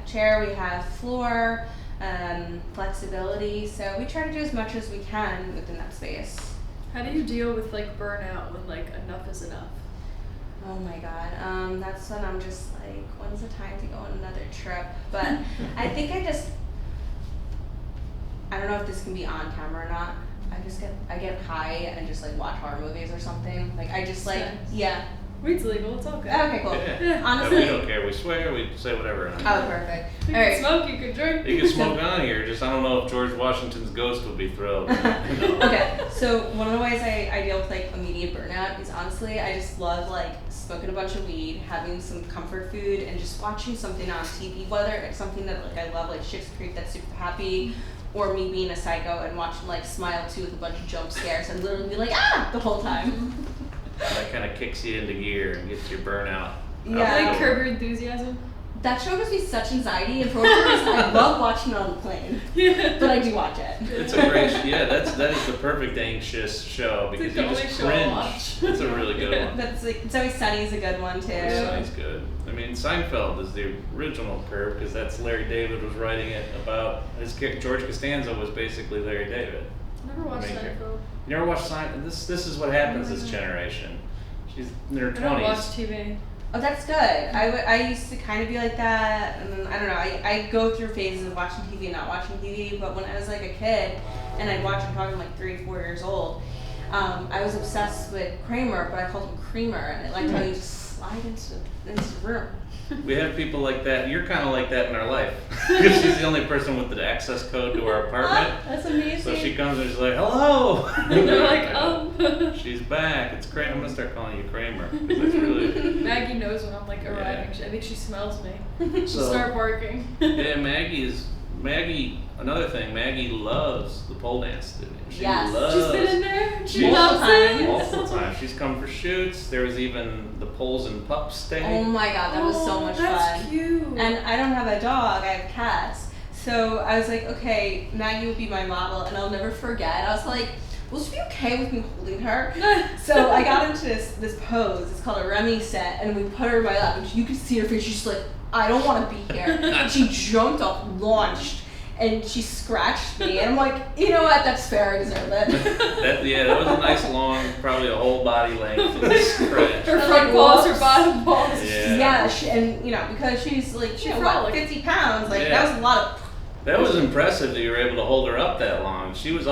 Speaker 3: chair, we have floor, flexibility, so we try to do as much as we can within that space.
Speaker 2: how do you deal with like burnout when like enough is enough?
Speaker 3: Oh my God, that's when I'm just like, when's the time to go on another trip? But I think I don't know if this can be on camera or not. I get high and just like watch horror movies or something. Like I just like,
Speaker 2: Nice.
Speaker 3: yeah.
Speaker 2: Weed's legal, it's all good.
Speaker 3: Okay, cool.
Speaker 1: Yeah.
Speaker 3: Honestly.
Speaker 1: We don't care. We swear. We say whatever.
Speaker 3: Oh, perfect.
Speaker 2: You
Speaker 3: All
Speaker 2: can
Speaker 3: right.
Speaker 2: smoke, you can drink.
Speaker 1: You can smoke on here. Just I don't know if George Washington's ghost would be thrilled.
Speaker 3: Okay, so one of the ways I deal with like immediate burnout is honestly I just love like smoking a bunch of weed, having some comfort food, and just watching something on TV, whether it's something that like I love, like Schitt's Creek, that's super happy, or me being a psycho and watching like Smile 2 with a bunch of jump scares and literally be like, ah, the whole time.
Speaker 1: That kind of kicks you into gear and gets your burnout.
Speaker 3: Yeah.
Speaker 1: out the
Speaker 2: Like
Speaker 1: door.
Speaker 2: Curb Your Enthusiasm.
Speaker 3: That show gives me such anxiety, and for whatever reason, I love watching it on the plane,
Speaker 2: Yeah.
Speaker 3: but I do watch it.
Speaker 1: It's a great, that is the perfect anxious show because
Speaker 2: It's
Speaker 1: you
Speaker 2: the
Speaker 1: just
Speaker 2: only show I'll
Speaker 1: cringe.
Speaker 2: watch.
Speaker 1: It's a really good one.
Speaker 3: That's like, It's Always Sunny's a good one too.
Speaker 1: Sunny's good. I mean, Seinfeld is the original Curb because that's Larry David was writing it about his character. George Costanza was basically Larry David.
Speaker 2: Never watched
Speaker 1: Maker.
Speaker 2: Seinfeld.
Speaker 1: You never watched Seinfeld? This is what happens this generation. She's in her
Speaker 2: I don't watch
Speaker 1: 20s.
Speaker 2: TV.
Speaker 3: Oh, that's good. I used to kind of be like that, and then I don't know. I go through phases of watching TV and not watching TV. But when I was like a kid, and I'd watch him probably like 3 or 4 years old, I was obsessed with Kramer, but I called him Creamer, and I liked how you just slide into the room.
Speaker 1: We have people like that. You're kind of like that in our life because she's the only person with the access code to our apartment.
Speaker 3: That's amazing.
Speaker 1: So she comes and she's like, "Hello."
Speaker 2: And they're like,
Speaker 1: She's back. It's Kramer. I'm gonna start calling you Kramer. 'Cause it's really.
Speaker 2: Maggie knows when I'm like arriving.
Speaker 1: Yeah.
Speaker 2: I think she smells me. She'll
Speaker 1: So-
Speaker 2: start barking.
Speaker 1: Yeah, Maggie is Maggie, another thing, Maggie loves the pole dance studio. She
Speaker 3: Yes.
Speaker 1: loves.
Speaker 2: She's been in there. She
Speaker 3: Multiple
Speaker 2: loves
Speaker 3: times.
Speaker 2: it.
Speaker 1: Multiple times. She's come for shoots. There was even the Poles and Pups day.
Speaker 3: Oh my god, that was so much
Speaker 2: that's
Speaker 3: fun.
Speaker 2: Cute.
Speaker 3: And I don't have a dog, I have cats. So I was like, okay, Maggie would be my model, and I'll never forget. I was like, will she be okay with me holding her? So I got into this pose. It's called a Remy set, and we put her in my lap, and you could see her face. She's like, I don't want to be here. And she jumped up, launched, and she scratched me. And I'm like, you know what? That's fair. I deserve it.
Speaker 1: that was a nice long, probably a whole body length scratch.
Speaker 2: Her
Speaker 3: I'm
Speaker 2: front
Speaker 3: like,
Speaker 2: paws, her
Speaker 3: whoops.
Speaker 2: bottom paws.
Speaker 3: Yeah, and because she's like,
Speaker 2: She
Speaker 3: what,
Speaker 2: frolicked.
Speaker 3: 50 pounds, like
Speaker 1: Yeah.
Speaker 3: that was a lot of.
Speaker 1: That was impressive that you were able to hold her up that long. She was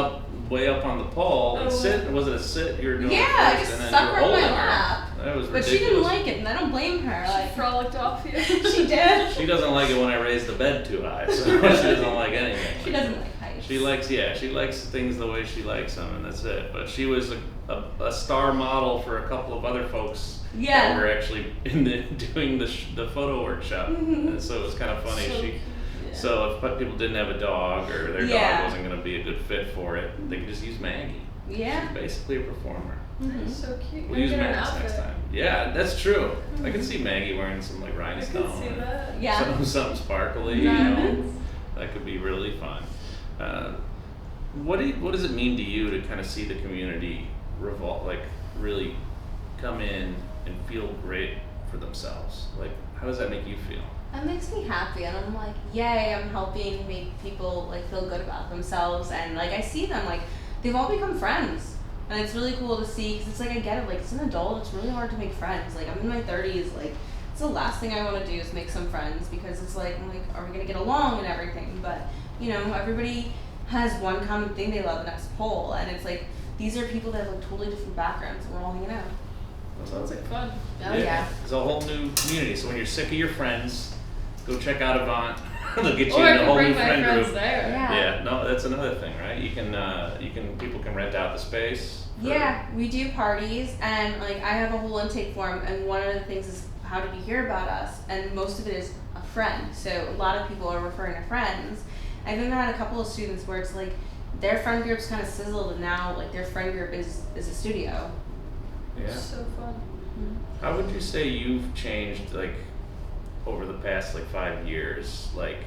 Speaker 1: way up on the pole and
Speaker 2: Oh.
Speaker 1: sit. Was it a sit you were doing?
Speaker 3: Yeah, I
Speaker 1: first,
Speaker 3: just
Speaker 1: and then
Speaker 3: stuck
Speaker 1: you were
Speaker 3: her in my
Speaker 1: holding
Speaker 3: lap.
Speaker 1: That was
Speaker 3: But
Speaker 1: ridiculous.
Speaker 3: she didn't like it, and I don't blame her.
Speaker 2: She
Speaker 3: Like
Speaker 2: frolicked off you.
Speaker 3: she did.
Speaker 1: She doesn't like it when I raise the bed too high, so she doesn't like anything.
Speaker 3: She doesn't like heights.
Speaker 1: She likes things the way she likes them, and that's it. But she was a star model for a couple of other folks
Speaker 3: Yeah.
Speaker 1: that were actually doing the photo workshop.
Speaker 3: Mhm.
Speaker 1: And so it was kind of funny.
Speaker 2: So
Speaker 1: So if people didn't have a dog or their
Speaker 3: Yeah.
Speaker 1: dog wasn't going to be a good fit for it, they could just use Maggie.
Speaker 3: Yeah.
Speaker 1: She's basically a performer.
Speaker 3: Mhm.
Speaker 2: That's so cute.
Speaker 1: We'll
Speaker 2: Maybe
Speaker 1: use
Speaker 2: get her an
Speaker 1: Max
Speaker 2: outfit.
Speaker 1: next time. Yeah, that's true. I can see Maggie wearing some like
Speaker 2: I
Speaker 1: rhinestone.
Speaker 2: could see that.
Speaker 3: Yeah.
Speaker 1: Something sparkly, you know.
Speaker 2: Diamonds.
Speaker 1: That could be really fun. What does it mean to you to kind of see the community really come in and feel great for themselves? Like, how does that make you feel?
Speaker 3: That makes me happy, and I'm like, yay! I'm helping make people like feel good about themselves, and like I see them like they've all become friends, and it's really cool to see because it's like I get it. Like as an adult, it's really hard to make friends. Like I'm in my 30s, like it's the last thing I want to do is make some friends because it's like I'm like, are we gonna get along and everything? But everybody has one common thing they love, and that's pole, and it's like these are people that have like totally different backgrounds, and we're all hanging out.
Speaker 2: Sounds like fun.
Speaker 3: Oh yeah.
Speaker 1: It's a whole new community. So when you're sick of your friends, go check out Avant. They'll get you
Speaker 2: Or I
Speaker 1: in a
Speaker 2: can
Speaker 1: whole
Speaker 2: bring
Speaker 1: new
Speaker 2: my
Speaker 1: friend
Speaker 2: friends
Speaker 1: group.
Speaker 2: there.
Speaker 3: Yeah.
Speaker 1: Yeah, no, that's another thing, right? People can rent out the space.
Speaker 3: Yeah, we do parties, and like I have a whole intake form, and one of the things is how did you hear about us? And most of it is a friend. So a lot of people are referring to friends. I've even had a couple of students where it's like their friend group's kind of sizzled, and now like their friend group is a studio.
Speaker 1: Yeah.
Speaker 2: So fun.
Speaker 1: How would you say you've changed like over the past like 5 years? Like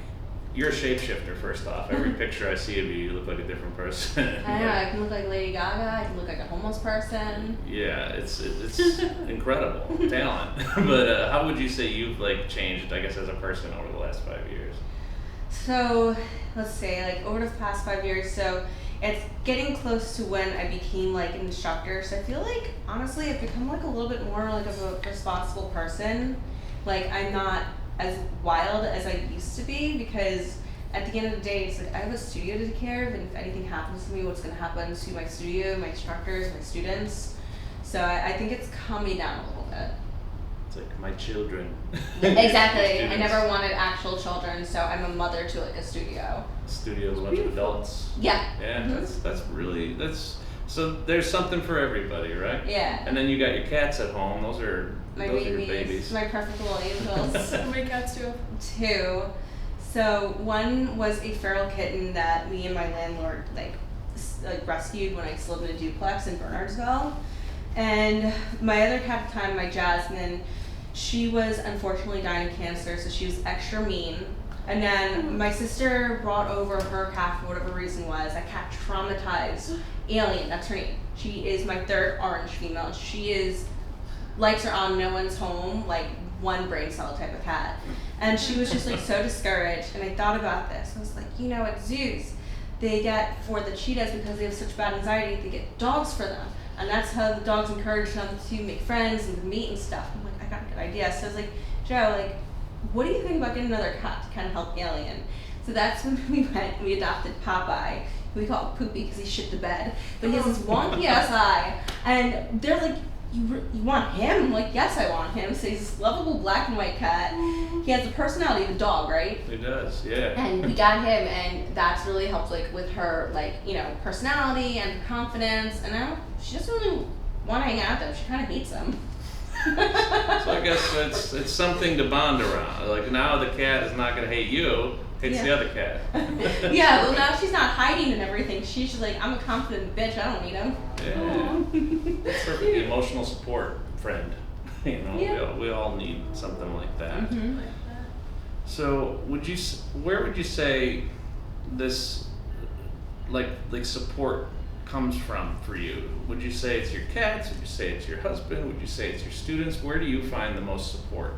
Speaker 1: you're a shapeshifter first off. Every picture I see of you, you look like a different person.
Speaker 3: I know, I can look like Lady Gaga, I can look like a homeless person.
Speaker 1: Yeah, it's incredible talent. But how would you say you've like changed, I guess, as a person over the last 5 years?
Speaker 3: So let's say like over the past 5 years, so it's getting close to when I became like an instructor. So I feel like honestly I've become like a little bit more like of a responsible person. Like I'm not as wild as I used to be because at the end of the day it's like I have a studio to take care of, and if anything happens to me, what's going to happen to my studio, my instructors, my students. So I think it's calmed me down a little bit.
Speaker 1: It's like my children.
Speaker 3: Exactly. I
Speaker 1: Students.
Speaker 3: never wanted actual children, so I'm a mother to like a studio.
Speaker 1: Studios, a bunch of adults.
Speaker 3: Yeah.
Speaker 1: Yeah,
Speaker 3: Mhm.
Speaker 1: so there's something for everybody, right?
Speaker 3: Yeah.
Speaker 1: And then you got your cats at home. Those are
Speaker 3: My
Speaker 1: your
Speaker 3: babies,
Speaker 1: babies.
Speaker 3: my perfect little angels.
Speaker 2: How many cats do you have?
Speaker 3: 2. So one was a feral kitten that me and my landlord like rescued when I still lived in a duplex in Bernardsville. And my other cat at the time, my Jasmine, she was unfortunately dying of cancer, so she was extra mean. And then my sister brought over her cat for whatever reason was. That cat traumatized. Alien, that's her name. She is my 3rd orange female. She lights are on, no one's home, like one brain cell type of cat. And she was just like so discouraged, and I thought about this. I was like, at zoos, they get, for the cheetahs, because they have such bad anxiety, they get dogs for them. And that's how the dogs encourage them to make friends and meet and stuff. I'm like, I got a good idea. So I was like, Joe, like, what do you think about getting another cat to kind of help Alien? So that's when we adopted Popeye. We call it Poopy because he shit the bed. But he has this wonky ass eye. And they're like, you want him? I'm like, yes, I want him. So he's this lovable black and white cat. He has the personality of a dog, right?
Speaker 1: He does, yeah.
Speaker 3: And we got him, and that's really helped, like, with her, like, personality and her confidence. And now she doesn't really want to hang out with them. She kind of hates them.
Speaker 1: So I guess it's something to bond around. Like now the cat is not going to hate you. Hates the other cat.
Speaker 3: Yeah, well now she's not hiding and everything. She's just like, I'm a confident bitch, I don't need him.
Speaker 1: Yeah. It's perfect. The emotional support friend. You know,
Speaker 3: Yeah.
Speaker 1: we all need something like that.
Speaker 3: Mm-hmm.
Speaker 2: Like that.
Speaker 1: So, where would you say this, like support comes from for you? Would you say it's your cats? Would you say it's your husband? Would you say it's your students? Where do you find the most support?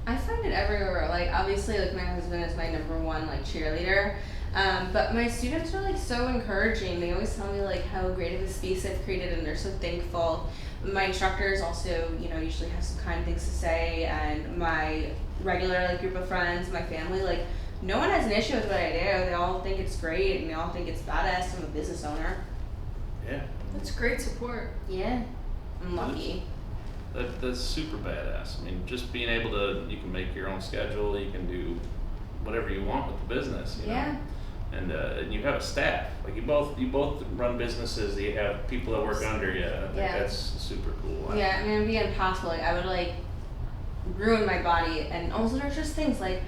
Speaker 3: I find it everywhere. Like obviously, like my husband is my number one like cheerleader, but my students are like so encouraging. They always tell me like how great of a space I've created, and they're so thankful. My instructors also, you know, usually have some kind things to say, and my regular like group of friends, my family, like no one has an issue with what I do. They all think it's great, and they all think it's badass. I'm a business owner.
Speaker 1: Yeah.
Speaker 2: That's great support.
Speaker 3: Yeah, I'm lucky.
Speaker 1: That's super badass. I mean, just being able to, you can make your own schedule, you can do whatever you want with the business, you know?
Speaker 3: Yeah.
Speaker 1: And you have a staff. Like you both run businesses, you have people that work under you. I think
Speaker 3: Yeah.
Speaker 1: that's super cool.
Speaker 3: Yeah, I mean, it'd be impossible. Like, I would like ruin my body, and also there's just things like,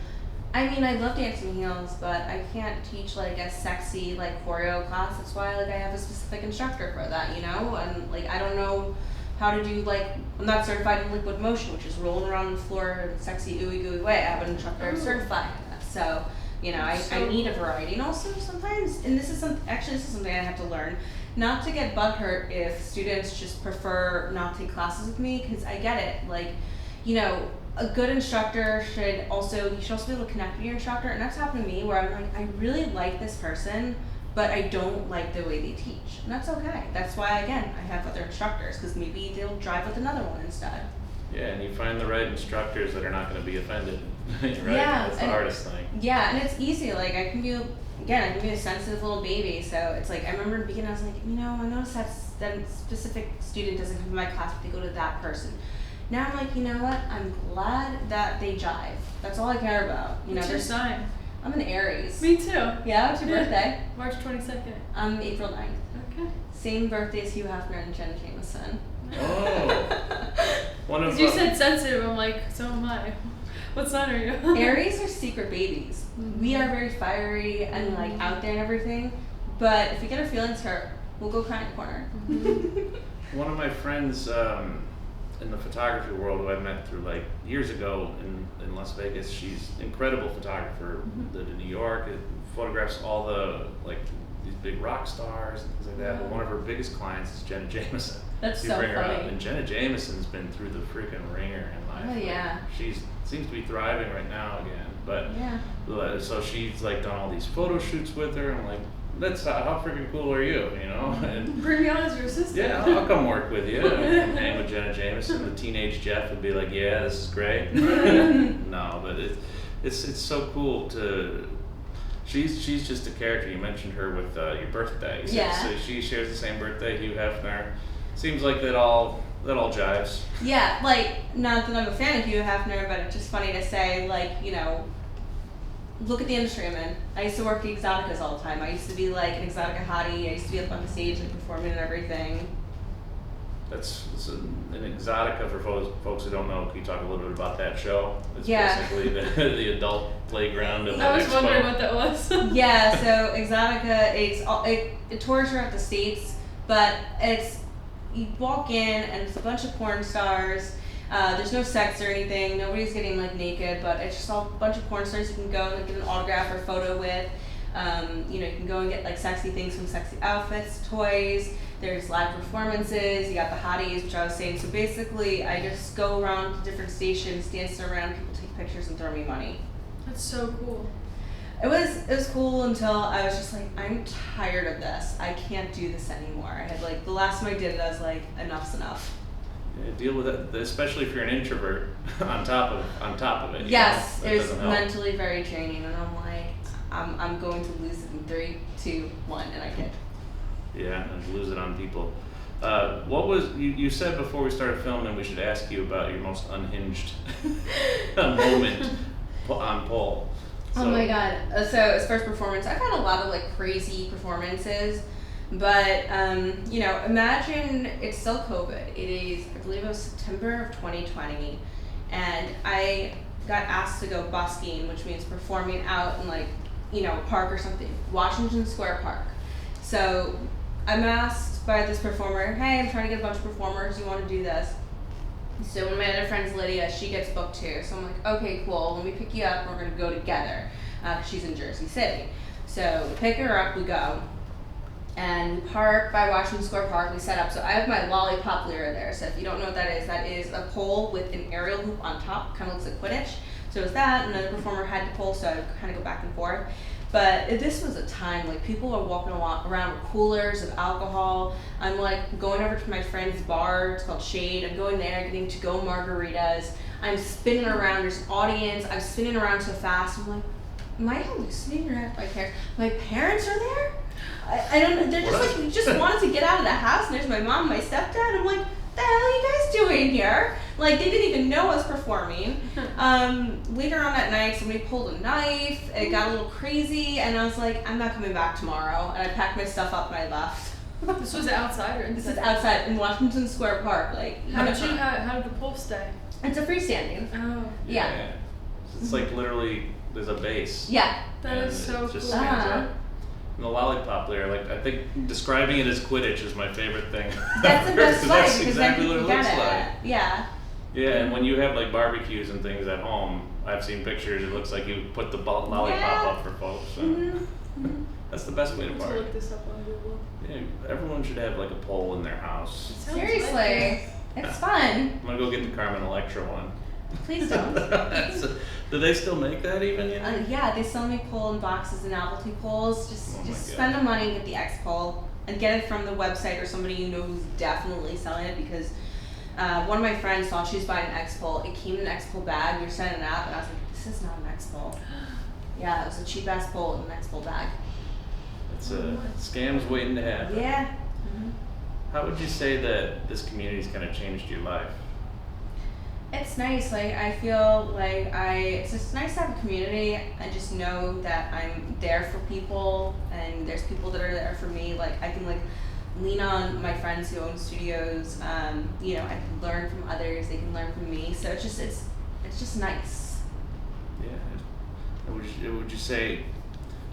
Speaker 3: I mean, I love dancing heels, but I can't teach like a sexy like choreo class. That's why like I have a specific instructor for that, you know. And like I don't know how to do like, I'm not certified in liquid motion, which is rolling around the floor in a sexy ooey gooey way. I have an instructor certified in that. So, you know, I need a variety. And also sometimes, and this is something I have to learn, not to get butthurt if students just prefer not to take classes with me, because I get it. Like, you know, a good instructor you should also be able to connect with your instructor. And that's happened to me where I'm like, I really like this person, but I don't like the way they teach. And that's okay. That's why, again, I have other instructors, because maybe they'll drive with another one instead.
Speaker 1: Yeah, and you find the right instructors that are not going to be offended, right?
Speaker 3: Yeah,
Speaker 1: That's the hardest thing.
Speaker 3: Yeah, and it's easy. Like, I can be a sensitive little baby. So it's like, I remember in the beginning, I was like, you know, I noticed that specific student doesn't come to my class, but they go to that person. Now I'm like, you know what? I'm glad that they jive. That's all I care about. You know,
Speaker 2: What's your sign?
Speaker 3: I'm an Aries.
Speaker 2: Me too.
Speaker 3: Yeah, what's your birthday?
Speaker 2: March 22nd.
Speaker 3: I'm April 9th.
Speaker 2: Okay.
Speaker 3: Same birthday as Hugh Hefner and Jen Jameson.
Speaker 1: Oh. One of
Speaker 2: You said sensitive, I'm like, so am I. What sign are you?
Speaker 3: Aries are secret babies. We are very fiery and like out there and everything, but if we get our feelings hurt, we'll go cry in the corner.
Speaker 1: One of my friends in the photography world who I met through like years ago in Las Vegas, she's an incredible photographer, lived in New York, photographs all the like these big rock stars and things like that. But one of her biggest clients is Jenna Jameson.
Speaker 3: That's
Speaker 1: You
Speaker 3: so
Speaker 1: bring her up,
Speaker 3: funny.
Speaker 1: and Jenna Jameson's been through the freaking ringer in life.
Speaker 3: Oh, yeah.
Speaker 1: She's seems to be thriving right now again. But
Speaker 3: Yeah.
Speaker 1: so she's like done all these photo shoots with her. I'm like, that's how freaking cool are you? You know? And
Speaker 2: Bring me on as your assistant.
Speaker 1: yeah, I'll come work with you. And hang with Jenna Jameson. The teenage Jeff would be like, yeah, this is great. No, but it's so cool to. She's just a character. You mentioned her with your birthday. So,
Speaker 3: Yeah.
Speaker 1: so she shares the same birthday, Hugh Hefner. Seems like that all jives.
Speaker 3: Yeah, like, not that I'm a fan of Hugh Hefner, but it's just funny to say, like, you know, look at the industry I'm in. I used to work at Exoticas all the time. I used to be like an Exotica hottie. I used to be up on the stage and performing and everything.
Speaker 1: It's an Exotica for folks who don't know. Can you talk a little bit about that show? It's
Speaker 3: Yeah.
Speaker 1: basically the adult playground of the
Speaker 2: I was
Speaker 1: expo.
Speaker 2: wondering what that was.
Speaker 3: Yeah, so Exotica, it tours throughout the States, but you walk in and it's a bunch of porn stars. There's no sex or anything. Nobody's getting like naked, but it's just all a bunch of porn stars you can go and get an autograph or photo with. You know, you can go and get like sexy things from sexy outfits, toys. There's live performances. You got the hotties, which I was saying. So basically, I just go around to different stations, dancing around, people take pictures and throw me money.
Speaker 2: That's so cool.
Speaker 3: It was cool until I was just like, I'm tired of this. I can't do this anymore. I had like, the last time I did it, I was like, enough's enough.
Speaker 1: Yeah, deal with it, especially if you're an introvert. on top of it.
Speaker 3: Yes,
Speaker 1: you know,
Speaker 3: it was
Speaker 1: doesn't help.
Speaker 3: mentally very draining, and I'm like, I'm going to lose it in 3, 2, 1, and I did.
Speaker 1: Yeah, and lose it on people. What was you said before we started filming? We should ask you about your most unhinged moment on pole.
Speaker 3: Oh my god! So his first performance, I've had a lot of like crazy performances, but you know, imagine it's still COVID. It is, I believe it was September of 2020, and I got asked to go busking, which means performing out in like park or something. Washington Square Park. So I'm asked by this performer, hey, I'm trying to get a bunch of performers. You want to do this? So one of my other friends, Lydia, she gets booked too. So I'm like, okay, cool. When we pick you up, we're going to go together. She's in Jersey City. So we pick her up, we go. And we park by Washington Square Park. We set up. So I have my lollipop lyra there. So if you don't know what that is a pole with an aerial hoop on top. Kind of looks like Quidditch. So it was that. Another performer had to pull, so I kind of go back and forth. But this was a time, like, people are walking around with coolers of alcohol. I'm, like, going over to my friend's bar. It's called Shade. I'm going there, getting to-go margaritas. I'm spinning around. There's an audience. I'm spinning around so fast. I'm like, am I hallucinating or have my parents? My parents are there? I don't know. They're just, like, just wanted to get out of the house. And there's my mom and my stepdad. I'm like, the hell are you guys doing here? Like, they didn't even know I was performing. Later on that night, somebody pulled a knife. It got a little crazy, and I was like, I'm not coming back tomorrow. And I packed my stuff up and I left.
Speaker 2: This was outside or inside?
Speaker 3: This is outside in Washington Square Park. Like,
Speaker 2: how did the pole stay?
Speaker 3: It's a freestanding.
Speaker 2: Oh.
Speaker 3: Yeah.
Speaker 1: It's like literally there's a base.
Speaker 3: Yeah.
Speaker 2: That is so
Speaker 1: it just
Speaker 2: cool.
Speaker 1: stands up. And the lollipop lyre, like, I think describing it as Quidditch is my favorite thing.
Speaker 3: That's the best way,
Speaker 1: That's
Speaker 3: because
Speaker 1: exactly
Speaker 3: then
Speaker 1: what
Speaker 3: you
Speaker 1: it
Speaker 3: can
Speaker 1: looks
Speaker 3: get it.
Speaker 1: like.
Speaker 3: Yeah.
Speaker 1: Yeah, and when you have like barbecues and things at home, I've seen pictures. It looks like you put the lollipop up for folks. So.
Speaker 3: Mm-hmm.
Speaker 1: That's the best way to
Speaker 2: I'm
Speaker 1: party.
Speaker 2: to look this up on Google.
Speaker 1: Yeah, everyone should have like a pole in their house.
Speaker 3: Seriously,
Speaker 2: Like
Speaker 3: it's fun.
Speaker 1: I'm gonna go get the Carmen Electra one.
Speaker 3: Please don't.
Speaker 1: Do they still make that even? You know?
Speaker 3: Yeah, they still make pole in boxes and novelty poles.
Speaker 1: Oh my
Speaker 3: Just
Speaker 1: God.
Speaker 3: spend the money and get the X pole and get it from the website or somebody you know who's definitely selling it, because one of my friends thought she was buying an X pole. It came in an X pole bag. We were setting it up, and I was like, this is not an X pole. Yeah, it was a cheap ass pole in an X pole bag.
Speaker 1: It's a scams waiting to happen.
Speaker 3: Yeah. Mm-hmm.
Speaker 1: How would you say that this community's kind of changed your life?
Speaker 3: It's nice. Like, I feel like it's just nice to have a community. I just know that I'm there for people, and there's people that are there for me. Like, I can like lean on my friends who own studios. I can learn from others. They can learn from me. So it's just nice.
Speaker 1: Yeah. Would you say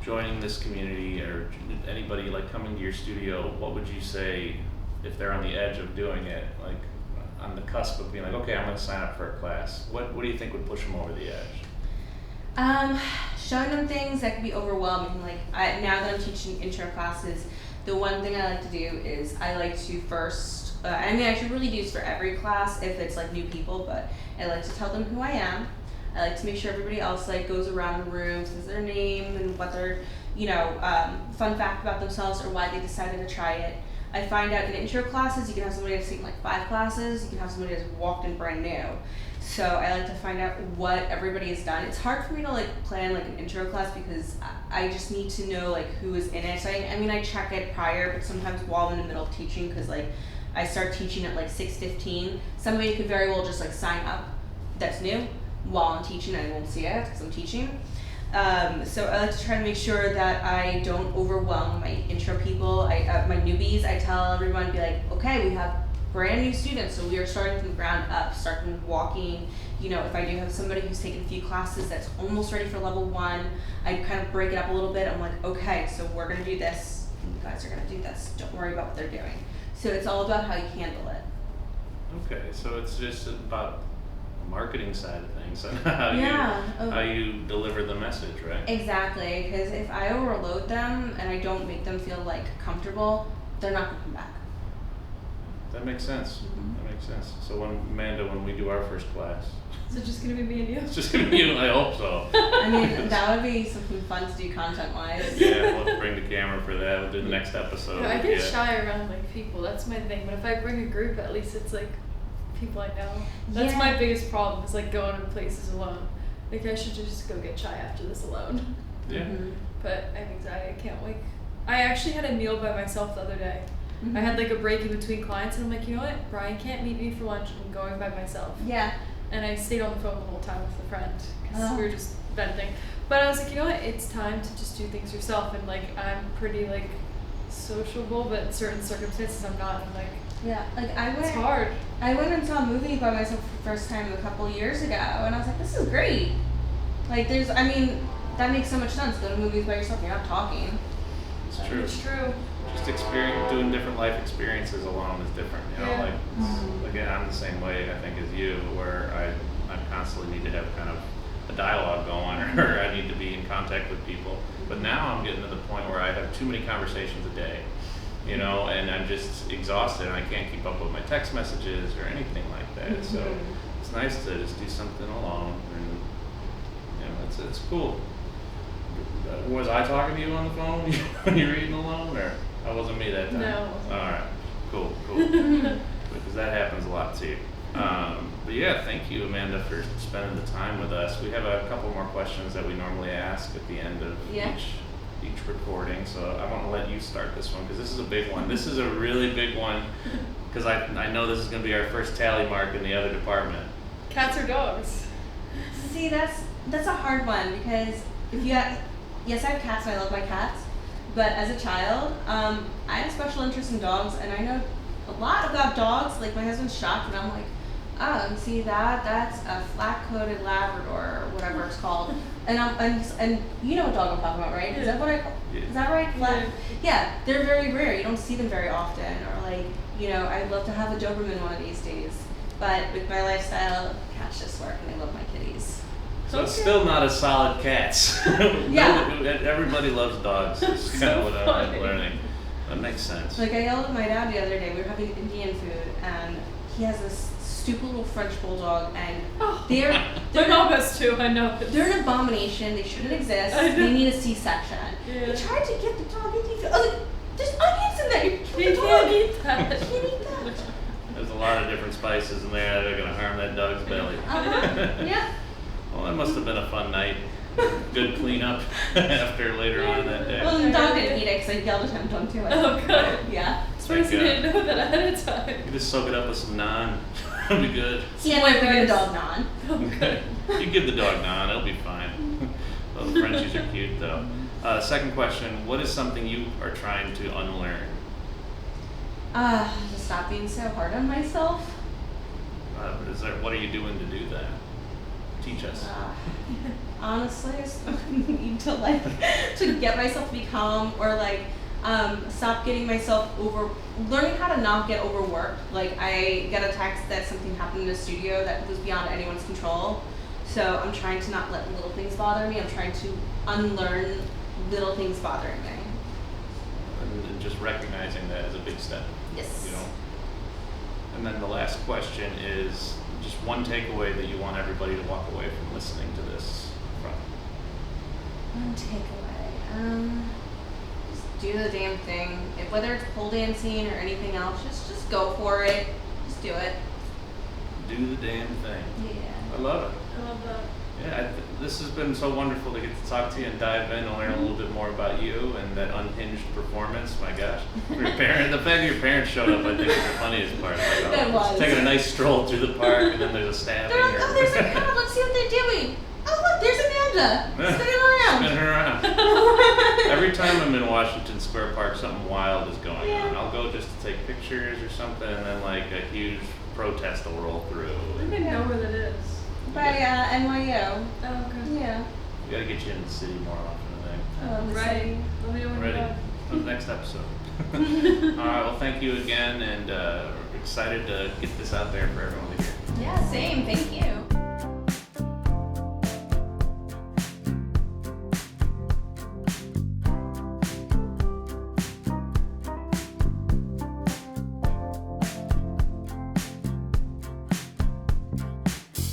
Speaker 1: joining this community, or anybody like coming to your studio, what would you say if they're on the edge of doing it, like on the cusp of being like, okay, I'm going to sign up for a class? What do you think would push them over the edge?
Speaker 3: Showing them things that could be overwhelming. Like, now that I'm teaching intro classes, the one thing I like to do is I like to first, I should really do this for every class if it's like new people, but I like to tell them who I am. I like to make sure everybody else like goes around the room, says their name and what their, fun fact about themselves or why they decided to try it. I find out in intro classes, you can have somebody that's taken like 5 classes, you can have somebody that's walked in brand new. So I like to find out what everybody has done. It's hard for me to like plan like an intro class because I just need to know like who is in it. So I check it prior, but sometimes while I'm in the middle of teaching, because like I start teaching at like 6:15, somebody could very well just like sign up that's new while I'm teaching. I won't see it because I'm teaching. So I like to try to make sure that I don't overwhelm my intro people. My newbies, I tell everyone, be like, okay, we have brand new students, so we are starting from the ground up, starting walking. If I do have somebody who's taken a few classes that's almost ready for level 1, I kind of break it up a little bit. I'm like, okay, so we're gonna do this, and you guys are gonna do this. Don't worry about what they're doing. So it's all about how you handle it.
Speaker 1: Okay, so it's just about the marketing side of things and how you deliver the message, right?
Speaker 3: Exactly, because if I overload them and I don't make them feel like comfortable, they're not gonna come back.
Speaker 1: That makes sense.
Speaker 3: Mm-hmm.
Speaker 1: That makes sense. So when we do our first class,
Speaker 2: Is it just gonna be me and you?
Speaker 1: it's just gonna be you. I hope so.
Speaker 3: I mean, that would be something fun to do content-wise.
Speaker 1: Yeah, we'll have to bring the camera for that. We'll do the next episode.
Speaker 2: No, I get shy around like people. That's my thing. But if I bring a group, at least it's like people I know. That's
Speaker 3: Yeah.
Speaker 2: my biggest problem. Is like going to places alone. Like I should just go get chai after this alone.
Speaker 1: Yeah.
Speaker 3: Mm-hmm.
Speaker 2: But I have anxiety. I can't like. I actually had a meal by myself the other day.
Speaker 3: Mm-hmm.
Speaker 2: I had like a break in between clients, and I'm like, you know what? Brian can't meet me for lunch. I'm going by myself.
Speaker 3: Yeah.
Speaker 2: And I stayed on the phone the whole time with a friend because
Speaker 3: Oh.
Speaker 2: we were just venting. But I was like, you know what? It's time to just do things yourself. And like, I'm pretty like sociable, but in certain circumstances, I'm not. I'm like,
Speaker 3: Yeah. Like
Speaker 2: it's hard.
Speaker 3: I went and saw a movie by myself for the first time a couple years ago, and I was like, this is great. Like, that makes so much sense. Go to movies by yourself. You're not talking.
Speaker 1: It's true.
Speaker 2: It's true.
Speaker 1: Just doing different life experiences alone is different. You know,
Speaker 2: Yeah.
Speaker 1: like again, I'm the same way I think as you, where I constantly need to have kind of a dialogue going, or I need to be in contact with people. But now I'm getting to the point where I have too many conversations a day, you know, and I'm just exhausted and I can't keep up with my text messages or anything like that. So it's nice to just do something alone, and you know, it's cool. Was I talking to you on the phone when you were eating alone, or that wasn't me that time?
Speaker 2: No.
Speaker 1: All right, cool. Because that happens a lot too. But yeah, thank you, Amanda, for spending the time with us. We have a couple more questions that we normally ask at the end of each recording. So I want to let you start this one because this is a big one. This is a really big one because I know this is going to be our first tally mark in the other department.
Speaker 2: Cats or dogs?
Speaker 3: See, that's a hard one because yes, I have cats and I love my cats, but as a child, I had a special interest in dogs, and I know a lot about dogs. Like, my husband's shocked, and I'm like, oh, see that's a flat-coated Labrador or whatever it's called, and you know what dog I'm talking about, right? Is that what is that right? Flat? Yeah, they're very rare. You don't see them very often, or like, you know, I'd love to have a Doberman one of these days, but with my lifestyle, cats just work, and I love my kitties.
Speaker 1: So it's still not as solid cats.
Speaker 3: Yeah.
Speaker 1: Everybody loves dogs. It's kind
Speaker 2: So
Speaker 1: of what I'm learning. That makes sense.
Speaker 3: Like, I yelled at my dad the other day. We were having Indian food, and he has this stupid little French bulldog, and they're
Speaker 2: My mom has two, I know.
Speaker 3: they're an abomination. They shouldn't exist.
Speaker 2: I know.
Speaker 3: They need a C-section.
Speaker 2: Yeah.
Speaker 3: He tried to get the dog into food. I was like, there's onions in there.
Speaker 2: You
Speaker 3: You
Speaker 2: can't eat that.
Speaker 3: You can't eat that.
Speaker 1: There's a lot of different spices in there that are going to harm that dog's belly.
Speaker 3: Yeah.
Speaker 1: Well, that must have been a fun night. Good cleanup after later on in that day.
Speaker 3: Well, the dog didn't eat it because I yelled at him, don't do it.
Speaker 2: Oh, good.
Speaker 3: Yeah.
Speaker 2: Surprised you didn't know that ahead of time.
Speaker 1: You just soak it up with some naan. It'll be good.
Speaker 3: Yeah, I give the dog naan.
Speaker 1: Okay. You give the dog naan, it'll be fine. Those Frenchies are cute though. Second question, what is something you are trying to unlearn?
Speaker 3: To stop being so hard on myself.
Speaker 1: What are you doing to do that? Teach us.
Speaker 3: Honestly, I just need to to get myself to be calm, or stop getting myself learning how to not get overworked. Like, I get a text that something happened in the studio that was beyond anyone's control. So I'm trying to not let little things bother me. I'm trying to unlearn little things bothering me.
Speaker 1: And just recognizing that is a big step.
Speaker 3: Yes.
Speaker 1: You know. And then the last question is just one takeaway that you want everybody to walk away from listening to this from.
Speaker 3: One takeaway. Just do the damn thing. Whether it's pole dancing or anything else, just go for it. Just do it.
Speaker 1: Do the damn thing.
Speaker 3: Yeah.
Speaker 1: I love it.
Speaker 2: I love that.
Speaker 1: Yeah, this has been so wonderful to get to talk to you and dive in and learn a little bit more about you and that unhinged performance. My gosh, the fact that your parents showed up, I think, is the funniest part. Like,
Speaker 3: That was.
Speaker 1: Taking a nice stroll through the park, and then there's a stabbing.
Speaker 3: They're like, oh, there's a crowd. Let's see what they're doing. Oh, look, there's Amanda. Spinning around.
Speaker 1: Spinning around. Every time I'm in Washington Square Park, something wild is going on. I'll go just to take pictures or something, and then like a huge protest will roll through.
Speaker 2: I don't even know where that is.
Speaker 3: By NYU.
Speaker 2: Oh, okay.
Speaker 3: Yeah.
Speaker 1: We gotta get you in the city more often, I think.
Speaker 3: Oh,
Speaker 2: Ready. Let me know when
Speaker 1: Ready?
Speaker 2: you're done.
Speaker 1: For the next episode. All right. Well, thank you again, and we're excited to get this out there for everyone to hear.
Speaker 3: Yeah, same. Thank you.